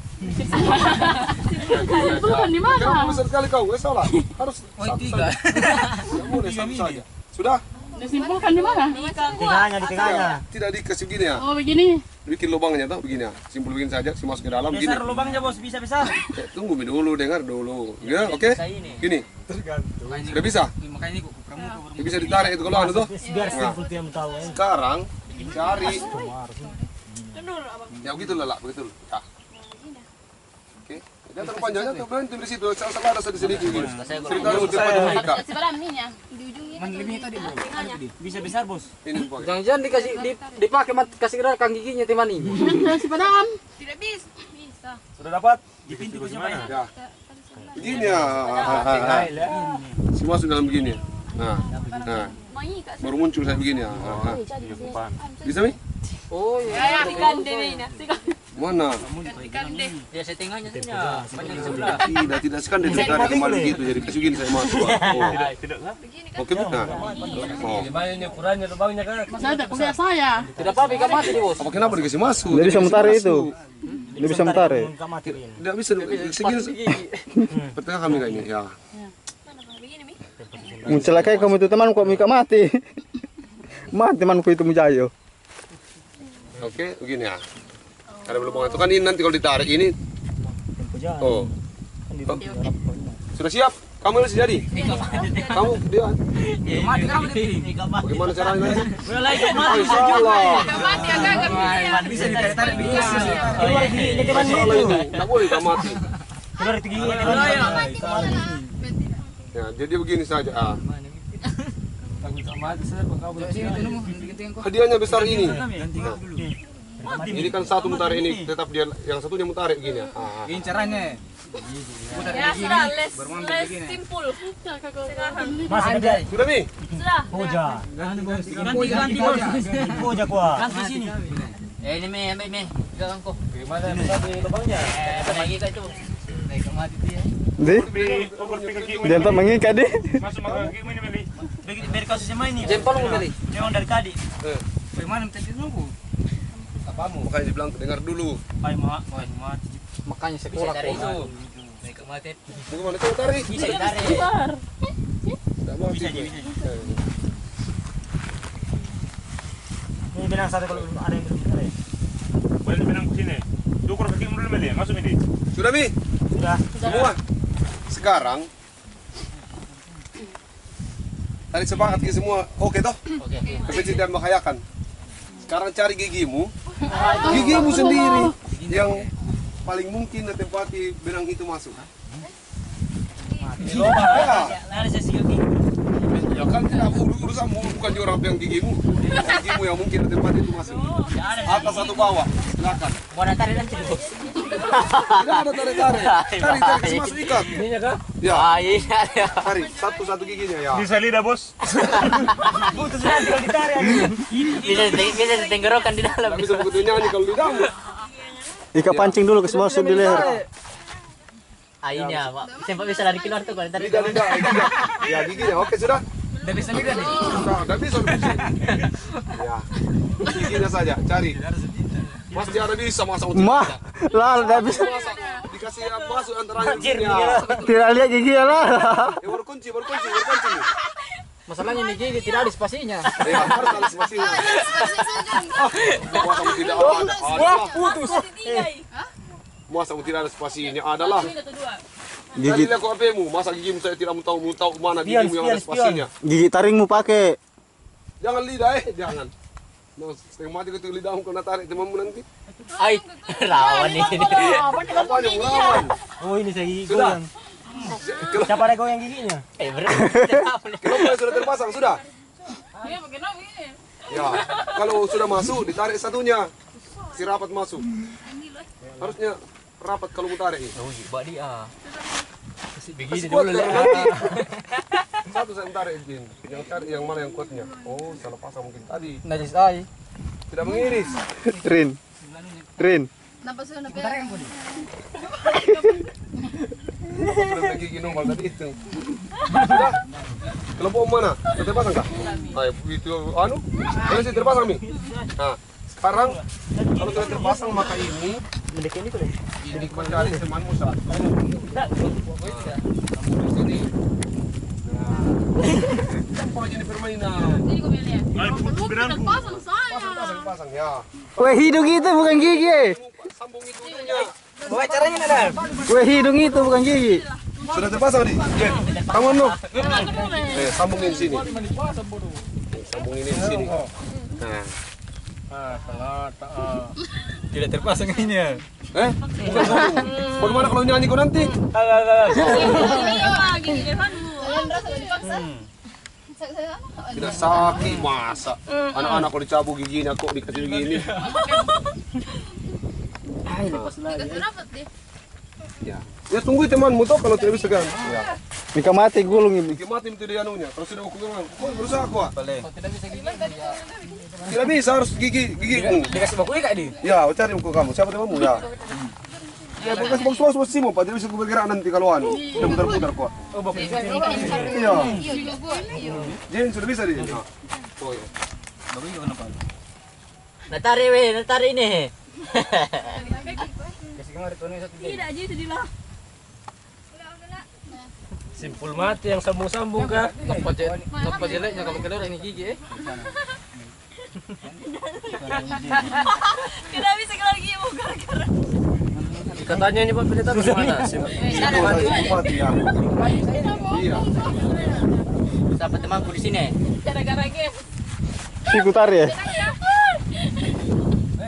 Simpulkan di mana? Kamu besar sekali kau, salah. Harus satu saja. Tidak boleh satu saja. Sudah? Disimpulkan di mana? Di tengahnya, di tengahnya. Tidak dikasih begini ya. Oh, begini. Bikin lubangnya tuh begini ya. Simpul begini saja, si masuk ke dalam begini. Besar lubangnya, Bos, bisa besar. Tunggu dulu, dengar dulu. Ya, oke? Gini. Sudah bisa? Sudah bisa ditarik itu kalau anu tuh. Biar simpul dia tahu. Sekarang cari. Ya begitu lah, begitu. Ya. Oke. Jangan terlalu panjangnya, tuh berhenti di situ. Sama ada sedikit gini. Cerita dulu cepat mereka. Bisa besar, Bos. Ini pakai. Jangan-jangan dipakai kasih kang giginya teman ini. Si padam. Tidak bisa. Sudah dapat? Di pintu kunci mana? Ya. Begini ya. Si masuk dalam begini. Nah. Baru muncul saya begini ya. Bisa Mi? Oh iya. Mana? Ya setengahnya saja. Banyak sebelah. Tidak sekan dari tadi kemarin gitu. Jadi kasih gini saya masuk. Oh. Oke, benar. Oh. Masa ada kuliah saya. Tidak apa-apa, ikan mati di Bos. Apa kenapa dikasih masuk? Dia bisa mutar itu. Dia bisa mutar ya. Tidak bisa segini. Pertengah kami kayak ini. Ya. Mencelakai kamu itu teman kok Mika mati. Mati temanku itu Mujayo. Oke, begini ya. Ada lubang itu kan ini nanti kalau ditarik ini. Oh. Sudah siap? Kamu harus jadi. Kamu dia. Mati kamu di. Bagaimana caranya lagi? Mati Salah. Mati agak bisa ditarik bisa. Salah itu. Tidak boleh kamu mati. Keluar itu gigi. Ya, jadi begini saja. Ah. Hadiahnya besar ini. Nah, ini kan satu mutar ini, tetap dia yang satunya mutar begini ya. Ini caranya. Ya sudah, les simpul. Mas ada. Sudah Mi? Sudah. Poja. Ganti Poja kuah. Ganti sini. Ini me. Jangan kok. Gimana di lubangnya? Lagi kan itu. Naik mati dia. Dia tak mengikat deh. Masuk kaki ini beli. Dari kasusnya main nih. Jempol mau kali. Memang dari tadi. Bagaimana tadi nunggu? Apamu? Makanya dibilang dengar dulu. Ay mati. Makanya sekolah itu. Naik mati. Bagaimana coba tarik? Bisa ditarik. Tidak mau. Bisa. Ini benang satu kalau ada yang belum ditarik. Boleh benang ke sini. Ukur kaki dulu Meli, masuk ini. Sudah Mi? Sudah. Semua. Sekarang tadi sepakat kita semua oke toh? Oke. Tapi tidak membahayakan. Sekarang cari gigimu sendiri yang paling mungkin ditempati benang itu masuk. Ya, Ada sesi gigi. ya kan tidak urusanmu bukan di orang yang gigimu yang mungkin ditempati itu masuk. Atas atau bawah, silakan. Mau tarik nanti Bos. Tidak ada tarik. Tarik kasih masuk ikat. Ininya kah? Ya, Iya. tarik satu giginya ya. Bisa lidah, Bos. Putus nanti kalau ditarik. Bisa ditenggorokan di dalam. Tidak bisa begitu nyanyi kalau lidahmu. Ikat pancing dulu ke masuk di leher. Airnya, Pak. Sempat bisa lari keluar tuh kalau tarik. Lidah. Ya giginya, oke sudah. Udah bisa lidah nih. Sudah bisa. Ya, giginya saja, cari. Mas dia ada bisa masa untuk Lah, tidak bisa. dikasih masuk antara giginya. Tidak lihat gigi lah. Ya berkunci. Masalahnya nih gigi tidak ada spasinya. Ya harus ada spasinya. Wah, kamu tidak ada. Wah, putus. Masa tidak ada spasinya? Adalah. Gigi Tadi lihat kok HP-mu, masa gigimu saya tidak tahu mana gigimu yang ada spasinya. gigi taringmu pakai. Jangan lidah jangan. Nah, setengah mati itu lidahmu kena tarik temanmu nanti. Ay, rawan ini. Apa yang melawan? Oh ini saya gigi Sudah. goyang. Siapa ada goyang giginya? Kenapa sudah terpasang sudah? Iya, bagaimana ini? Ya, kalau sudah masuk ditarik satunya. Si rapat masuk. Harusnya rapat kalau mau tarik. Oh, coba dia. Begini dulu nanti. Satu saya tarik Jin. Yang tarik yang mana yang kuatnya? Oh, salah pasang mungkin tadi. Najis ay. Tidak mengiris. Rin. Kenapa sudah nape? Sudah beli gigi normal tadi itu. Sudah. Kelompok mana? Sudah terpasang kah? Ayo, itu anu. Kalau sudah terpasang nih. Nah, sekarang kalau sudah terpasang maka ini Mendek ini tuh deh. ini kau cari temanmu satu. Sini. Apa ini permainan? Ini gue lihat. Ay, berangku. Pasang saya. Pasang ya. Weh, hidung itu bukan gigi. Sambung itu ujungnya. Bawa caranya ada. Weh, hidung itu bukan gigi. Sudah terpasang nih. Jen, tangan lu. Sambungin sini. Sambungin di sini. Nah. Tidak terpasang ini ya. Bukan sambung. Bagaimana kalau nyanyi kau nanti? Ini lagi di depanmu. Kalian rasa gak dipaksa? Tidak sakit masa. Anak-anak kalau dicabut giginya kok dikasih begini. Dikasih rapat deh. Ya. Ya tunggu temanmu toh kalau tidak bisa kan. Ya. Mika mati gulung ini. Gigi mati itu dia anunya. Kalau sudah hukuman, kau berusaha kuat. Boleh. Tidak bisa harus gigimu. Dikasih baku kak di. Ya, cari muka kamu. Siapa temanmu ya? Ya, bagus bagus sih mau, Pak. Jadi bisa bergerak nanti kalau anu. Udah putar-putar kuat. Oh, baku. Iya. Jen sudah bisa dia. Oh ya. Baku juga kenapa? Natari weh, natari ini. Kasih kemari tuh nih satu. Tidak aja itu dilah. Simpul mati yang sambung-sambung kak. Apa jeleknya kalau keluar ini gigi Tidak bisa keluar gigi mau gara-gara. Katanya ini Pak Pendeta bagaimana? Mati ya. Iya. Siapa temanku di sini? Gara-gara game. Sikutar ya.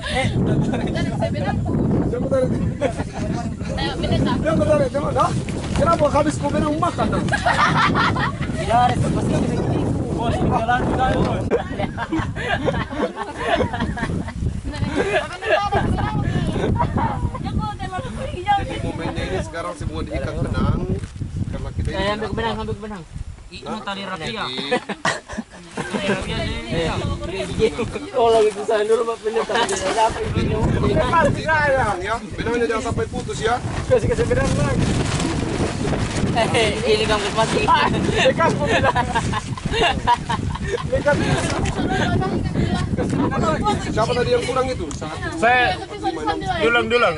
Saya bilang, Siapa tadi? saya beda. Siapa tadi? Siapa? Dah? Kenapa habis kau benang makan dah? Ya, ada pasti bisa gigi. Bos, jalan jalan. Momennya ini sekarang semua diikat benang karena kita ini Ambil benang, ambil benang. Ini tali rapi ya. Oh lagi pisahin dulu Pak Pendeta. Dapat ini. ya, benangnya jangan sampai putus ya. Kasih benang lagi. Ini kamu mati. Lekas pemuda. Siapa tadi yang kurang itu? Saya dulang.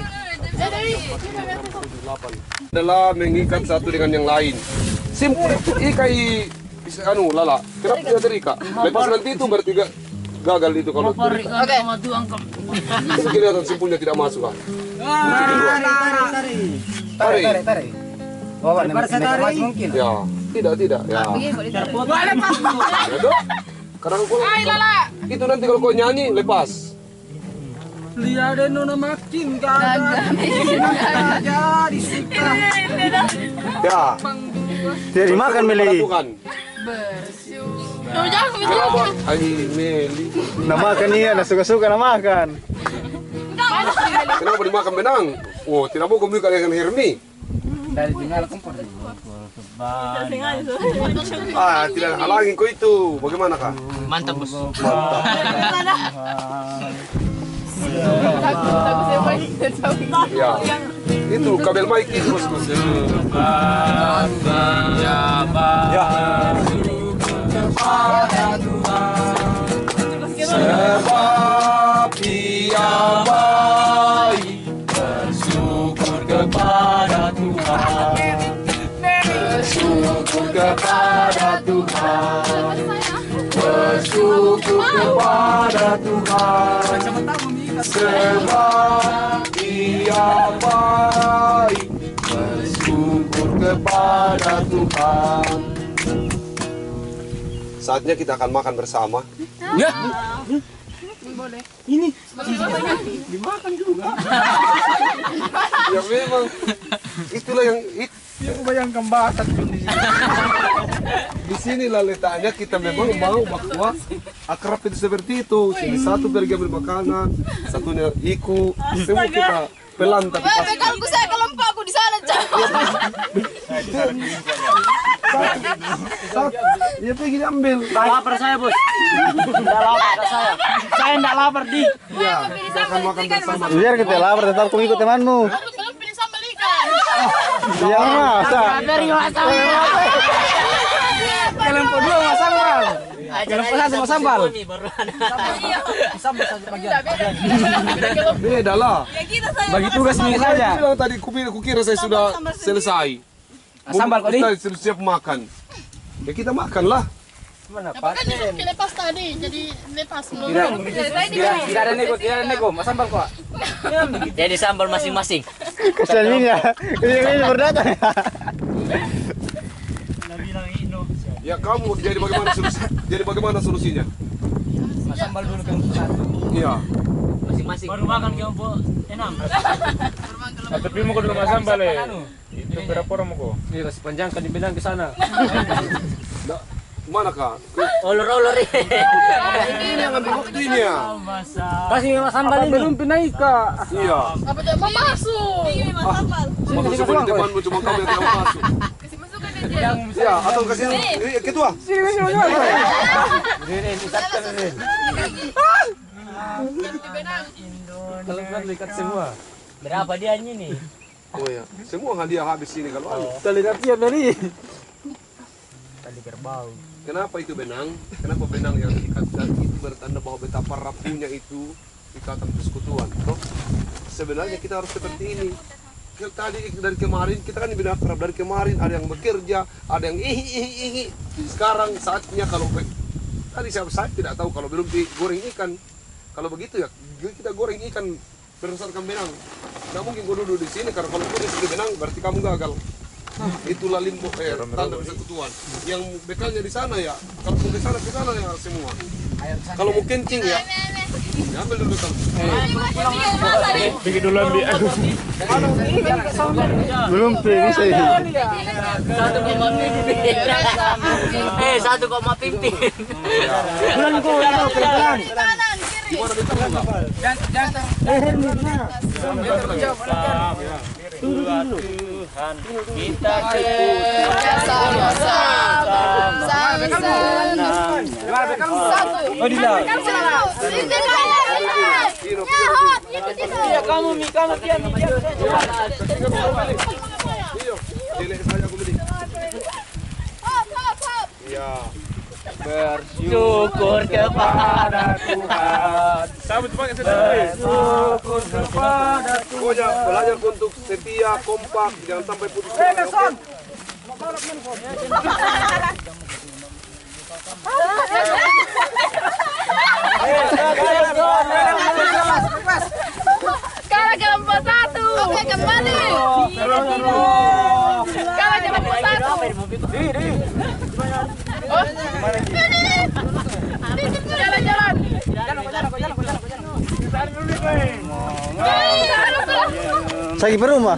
Adalah mengikat satu dengan yang lain. Simpul ikai bisa anu lala. Kenapa tidak terikat? Lepas nanti itu berarti gagal itu kalau terikat. Kelihatan simpulnya tidak masuk kan? Tarik. Bawa tarik mungkin. Ya, tidak. Ya. Ya, dong. Karena kalau itu nanti kalau kau nyanyi lepas. Lihat deh nona makin gagal. Jadi sikap. Ya. Tidak dimakan Meli. Tuhan. Kenapa? Ai Meli. Nama makan iya, nah suka-suka nama makan. Kenapa dimakan benang? Oh, tidak mau kau buka dengan Hermi. Dari tinggal kompor. Ah, tidak halangin kau itu. Bagaimana kah? Mantap bos. Ya. Itu kabel mic itu bosku. Ya. Sebab dia baik, bersyukur kepada Tuhan. Bersyukur kepada Tuhan. Bersyukur kepada Tuhan. Sebab yang baik, bersyukur kepada Tuhan. Saatnya kita akan makan bersama. Ya. Boleh. Dimakan juga. Ya memang itulah yang Aku bayangkan bakat di sini lah letaknya kita memang mau bahwa akrab itu seperti itu. Sini satu pergi ambil makanan, satunya ikut, semua kita pelan tapi pas. Bekalku saya kelompok aku di sana, Cak. Ya pergi ambil. lapar saya, Bos. Enggak lapar saya. Saya enggak lapar, Di. Ya, kita akan makan bersama. Biar kita lapar tetap kau ikut temanmu. Kalau pilih sambal ikan. Ya masa. Dari masa. Kalian berdua mas sambal. Kalian satu mas sambal. Sambal saja bagian. Beda lah. Bagi tugas ini saja. Saya bilang tadi kukira saya sudah selesai. Sambal kok, Di? Kita sudah siap makan. Ya kita makanlah. Apa kan lepas tadi, jadi lepas. Tidak ada nego, mas sambal kok. Jadi sambal masing-masing. Kasihan ini ya. Ini berdatang. Ya kamu jadi bagaimana solusinya? Mas sambal dulu kan. Iya. Masing-masing. Baru makan kelompok 6. Tapi mau ke rumah sambal itu berapa orang mau? Ini masih panjang kan dibilang ke sana. Mana kak? Olor-olor. Ini yang ambil waktunya. Kasih mas sambal ini. Belum naik kak. Iya. Apa tuh mau masuk? Maksud seperti temanmu cuma kamu yang tidak masuk. Kasih masukkan aja. Ya atau kasih ketua. Ini disatkan ini. Kalau kan ikat semua. Berapa dia nih? Oh ya, semua hadiah habis ini kalau ada. Tali rapian dari. Tadi kerbau. Kenapa itu benang? Kenapa benang yang diikatkan itu bertanda bahwa betapa rapuhnya itu ikatan persekutuan? Toh? Sebenarnya kita harus seperti ini. Tadi dari kemarin kita kan dibina akrab, dari kemarin ada yang bekerja, ada yang ihi. Sekarang saatnya kalau tadi saya tidak tahu kalau belum digoreng ikan. Kalau begitu ya kita goreng ikan berdasarkan benang. Nggak mungkin gue duduk di sini karena kalau gue di sini benang berarti kamu gagal. Itulah limbo tanda persekutuan. Yang bekalnya di sana ya, kalau mau ke sana ya semua. Kalau mau kencing ya, ambil dulu bekal. Bikin dulu ambil. Belum bisa ini. 1,15. Bulan kau ya mau pelan. Gimana bekal enggak? Tuhan kita Oh dia. Iya kamu kian. Iyo, jelek saya aku beli. Iya. bersyukur kepada Tuhan. Sabut pakai sedang. Syukur kepada Pokoknya belajar untuk setia, kompak, jangan sampai putus. Kalah kelompok satu. Oke kembali. Kalah kelompok satu. Jalan-jalan. Saya pergi rumah.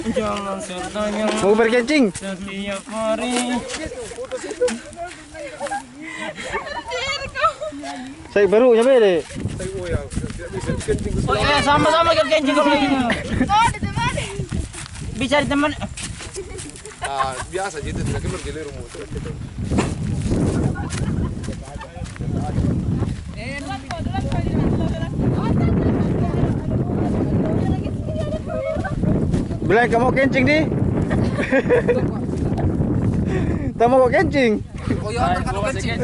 Jangan sertanya Mau berkencing. setiap hari. Saya baru nyampe deh. Oh iya, sama-sama kan kencing kalau ini. Oh, ditemani. Bisa diteman. Biasa gitu, tidak kemar jadi rumah. Bilang kamu mau kencing di? Tak mau kencing. Oh iya, antar kalau kencing.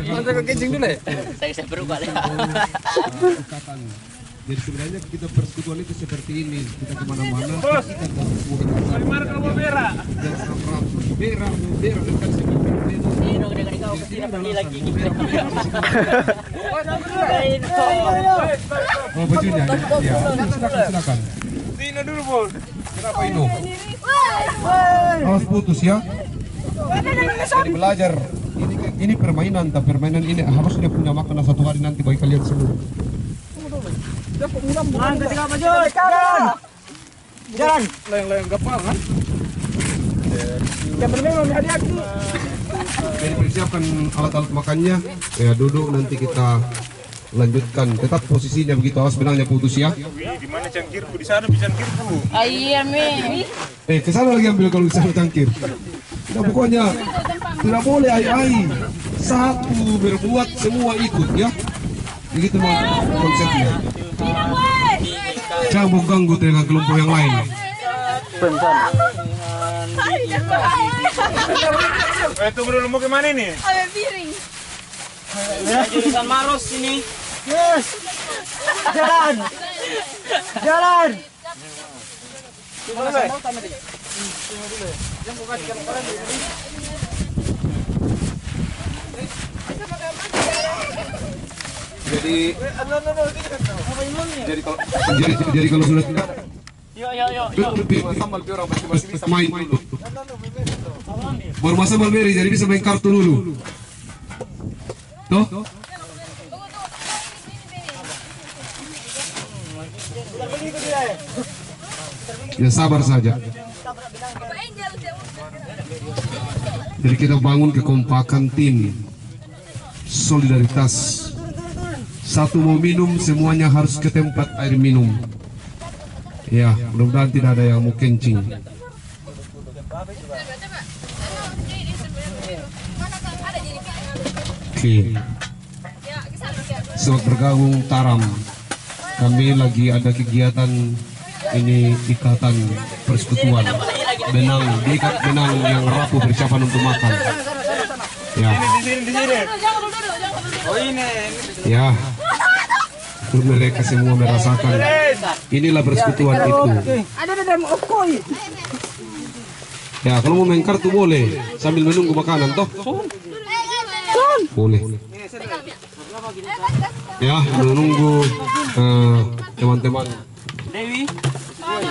Antar kalau kencing dulu ya. Saya berubah ya. Jadi sebenarnya kita persekutuan itu seperti ini. Kita kemana-mana. Bos, Kita tahu semua kita tahu. Bagaimana kalau mau berak? Jangan berak dekat sini. Ini dong dengan kau. lagi gitu. Oh, bajunya. Ya, silakan. Dino dulu, Bos. Kenapa Ino? Awas putus ya. Jadi belajar. Ini permainan, tapi permainan ini harusnya punya makna satu hari nanti bagi kalian semua. Jalan. Layang-layang gapal kan? Yang benar memang hadiah aku. Jadi persiapkan alat-alat makannya. Ya, duduk nanti kita lanjutkan. Tetap posisinya begitu, awas benangnya putus ya. Di mana cangkirku? Di sana bisa cangkirku. Iya, Mi. Ke sana lagi ambil kalau bisa cangkir. Nah, pokoknya tidak boleh ai-ai. Satu berbuat semua ikut ya. Begitu konsepnya. Jangan mengganggu dengan kelompok yang lain. Tunggu dulu, mau kemana ini? Ambil piring. Jurusan Maros ini. Yes. Jalan. Jalan. Jadi kalau sudah tidak Yuk. sambal orang masih bisa main dulu. Baru masa Mary jadi bisa main kartu dulu. Tuh. Ya sabar saja. Jadi kita bangun kekompakan tim, solidaritas. Satu mau minum, semuanya harus ke tempat air minum. Ya, mudah-mudahan tidak ada yang mau kencing. Oke. Selamat bergabung Taram. Kami lagi ada kegiatan ini ikatan persekutuan benang, diikat benang yang rapuh persiapan untuk makan. Ya. Di sini. Oh ini. Ya. Mereka semua merasakan. Inilah persekutuan itu. Ada okoy. Ya, kalau mau main kartu boleh sambil menunggu makanan toh. Boleh. Ya, menunggu teman-teman. Dewi. Boleh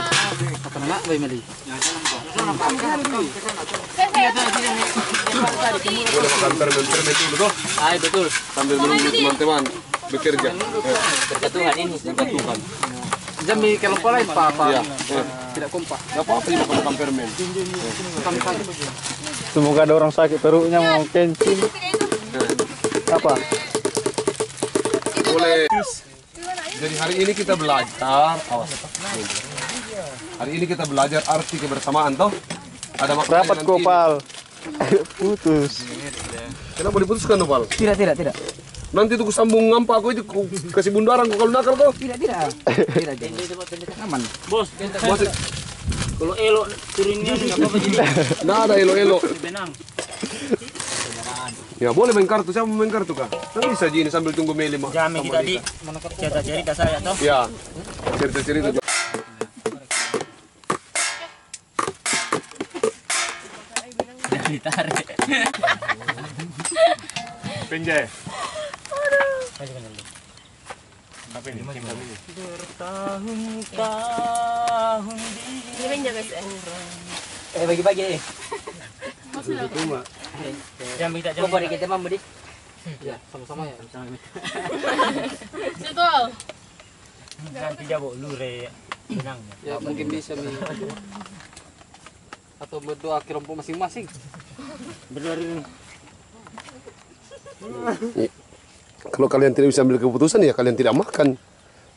makan permen dulu toh. Ay, betul. Sambil menunggu teman-teman bekerja. Berkatuhan ini. Berkatuhan. Jami kalau lain apa? Ya. Tidak kompak. Gak apa-apa ini makan permen. Semoga ada orang sakit perutnya mau kencing. Apa? Boleh. Jadi hari ini kita belajar. Awas. Hari ini kita belajar arti kebersamaan toh. Ada makna Rapat nanti. kopal. Putus. Kenapa diputuskan tuh, Pal? Tidak. Nanti tuh sambung ngampak aku itu kasih bundaran kau kalau nakal kau. Tidak. Aman. Bos, Masih kalau elok turunnya enggak apa-apa jadi. nggak ada elo-elo. Benang. Ya boleh main kartu, siapa mau main kartu kah? Nanti bisa ini sambil tunggu Meli mak. Jami kita di cerita saya toh. Ya, cerita-cerita. Ditarik. Penjai. Bertahun-tahun Ini kan jaga sih. bagi-bagi. Maksudnya. Jami kita jami. Kau kita mampu di. Ya, sama-sama ya. Betul. Nanti jabo lure benang. Ya mungkin bisa mi. Atau berdoa kelompok masing-masing. Berdoa ini. Kalau kalian tidak bisa ambil keputusan ya kalian tidak makan.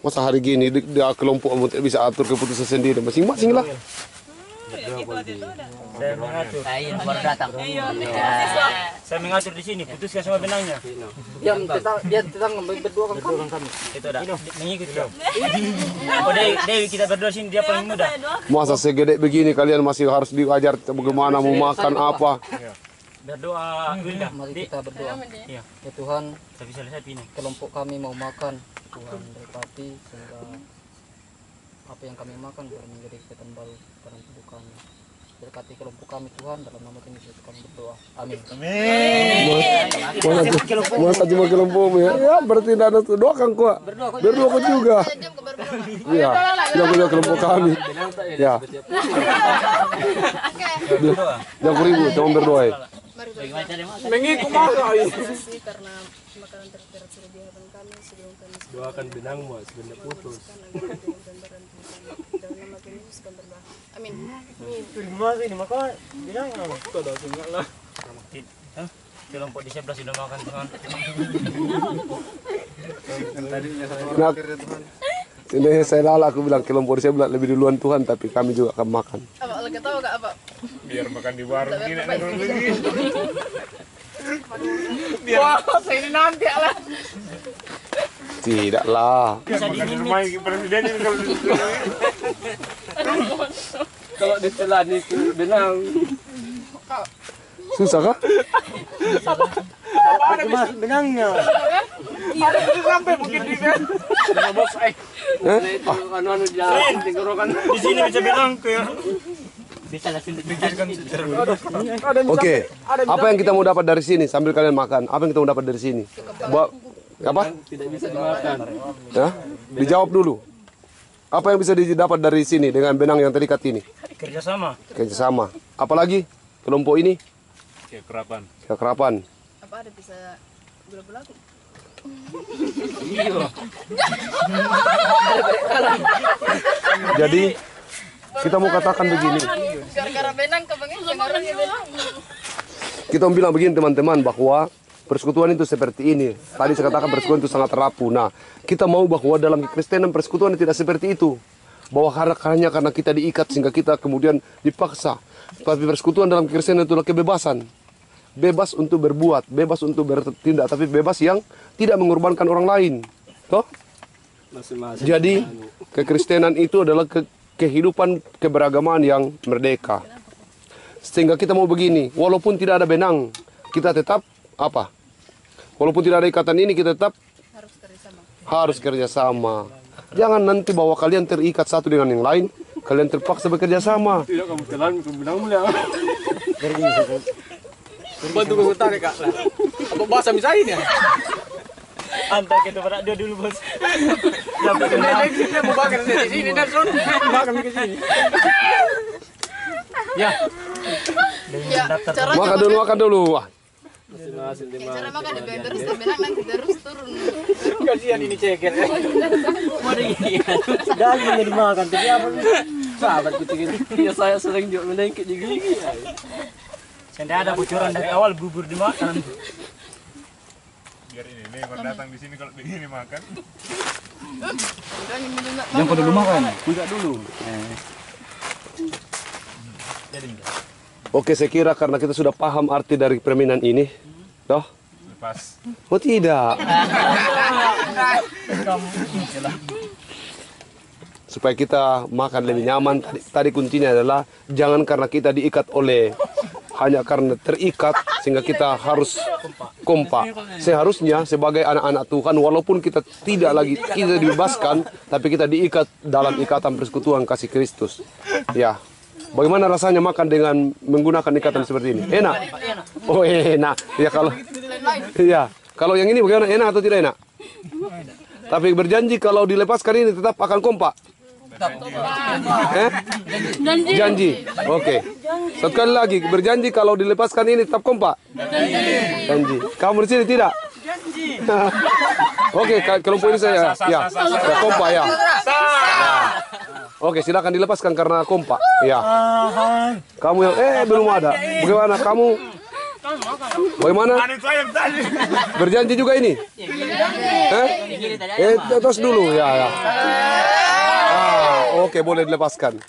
Masa hari gini dia kelompok tidak bisa atur keputusan sendiri masing-masing lah. Saya mengatur. Saya baru datang. Saya mengatur di sini. Putuskan semua benangnya. Dia tentang berdua kan kami. Itu dah. Mengikut kau. Oh Dewi kita berdua sini dia paling muda. Masa segede begini kalian masih harus diajar bagaimana mau makan apa. Berdoa dulu dah. Mari kita berdoa. Iya. Ya Tuhan, Tapi selesai ini. kelompok kami mau makan. Tuhan berkati semoga apa yang kami makan boleh menjadi kegiatan baru dalam tubuh kami. Berkati kelompok kami Tuhan, dalam nama Tuhan Yesus kami berdoa. Amin. Amin. Masa cuma kelompokmu ya? Ya berarti tidak ada doakan kok. Berdua kok juga. Iya, tidak punya kelompok kami. Ya. Jangan ribut, cuma berdoa. Mengikut masa karena makanan terdekat sudah di hadapan kami sebelum kami doakan benangmu sebenarnya putus. dalam nama Tuhan Yesus kami berdoa. Amin. Masa ini makan benang apa? Sudah enggak lah. Kelompok di sebelah sudah makan Tuhan. Nah, ini saya lala, aku bilang kelompok saya bilang lebih duluan Tuhan, tapi kami juga akan makan. Apa lagi tahu gak apa? Biar makan di warung gini. Wah, saya ini nanti lah. Tidaklah. Makan di rumah presiden ini kalau Kalau ditelan itu benang. Susah kah? Ada masuk benangnya. Sampai mungkin di bos. Itu anu jalan tenggorokan. di sini bisa bilang ke Bisa langsung pikirkan secara Oke. Apa yang kita mau dapat dari sini sambil kalian makan? Apa yang kita mau dapat dari sini? Apa? Tidak bisa dimakan. Ya? Dijawab dulu. Apa yang bisa didapat dari sini dengan benang yang terikat ini? kerjasama. Kerjasama. Apalagi kelompok ini? kekerapan. Kekerapan. Apa ada bisa gula-gula? Jadi kita mau katakan begini. Gara-gara benang kepengen pengaruhnya benang. Kita mau bilang begini teman-teman, bahwa persekutuan itu seperti ini. Tadi saya katakan persekutuan itu sangat rapuh. Nah, kita mau bahwa dalam kekristenan persekutuan tidak seperti itu. Bahwa hanya karena kita diikat sehingga kita kemudian dipaksa. Tapi persekutuan dalam kekristenan itu adalah kebebasan. Bebas untuk berbuat, bebas untuk bertindak, tapi bebas yang tidak mengorbankan orang lain. Toh? Jadi kekristenan itu adalah kehidupan keberagaman yang merdeka. Sehingga kita mau begini, walaupun tidak ada benang, kita tetap apa? Walaupun tidak ada ikatan ini, kita tetap harus kerjasama. Jangan nanti bahwa kalian terikat satu dengan yang lain, kalian terpaksa bekerja sama. Tidak kamu telan benang mulia. Bantu gue tarik kak. Apa bahasa misalnya? Antar kita pada dia dulu bos. Dia mau bakar di sini dan sun. Bakar ke sini. Ya. Ya, cara Makan dulu. Wah, cara makan di terus benang nanti terus turun. Kasihan ini ceker. Jangan menjadi makan tapi apa? Sahabat gitu-gitu. Ya saya sering juga menengkit di gigi. Tidak ada bocoran dari awal bubur dimakan. Biar ini kalau datang di sini kalau begini makan. Yang dulu makan, enggak dulu. oke, saya kira karena kita sudah paham arti dari permainan ini, toh? Lepas. Oh tidak. Supaya kita makan lebih nyaman, tadi kuncinya adalah jangan karena kita diikat oleh hanya karena terikat sehingga kita harus kompak. Seharusnya sebagai anak-anak Tuhan, walaupun kita tidak lagi kita dibebaskan, tapi kita diikat dalam ikatan persekutuan kasih Kristus. Ya, bagaimana rasanya makan dengan menggunakan ikatan seperti ini? Enak. Oh enak. Ya kalau yang ini bagaimana, enak atau tidak enak? Tapi berjanji kalau dilepaskan ini tetap akan kompak. Janji. Oke. Sekali lagi berjanji kalau dilepaskan ini tetap kompak. Janji. Kamu di sini tidak? Janji. Oke, kelompok ini saya kompak ya. Oke, silakan dilepaskan karena kompak. Ya. Kamu yang belum ada. Bagaimana kamu? Bagaimana? Berjanji juga ini? Terus dulu ya. Oke, boleh dilepaskan.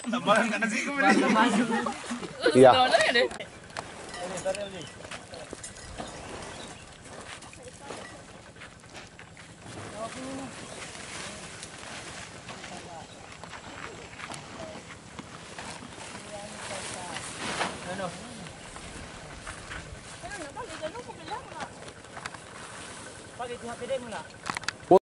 Iya. Pagi itu HP dia mula.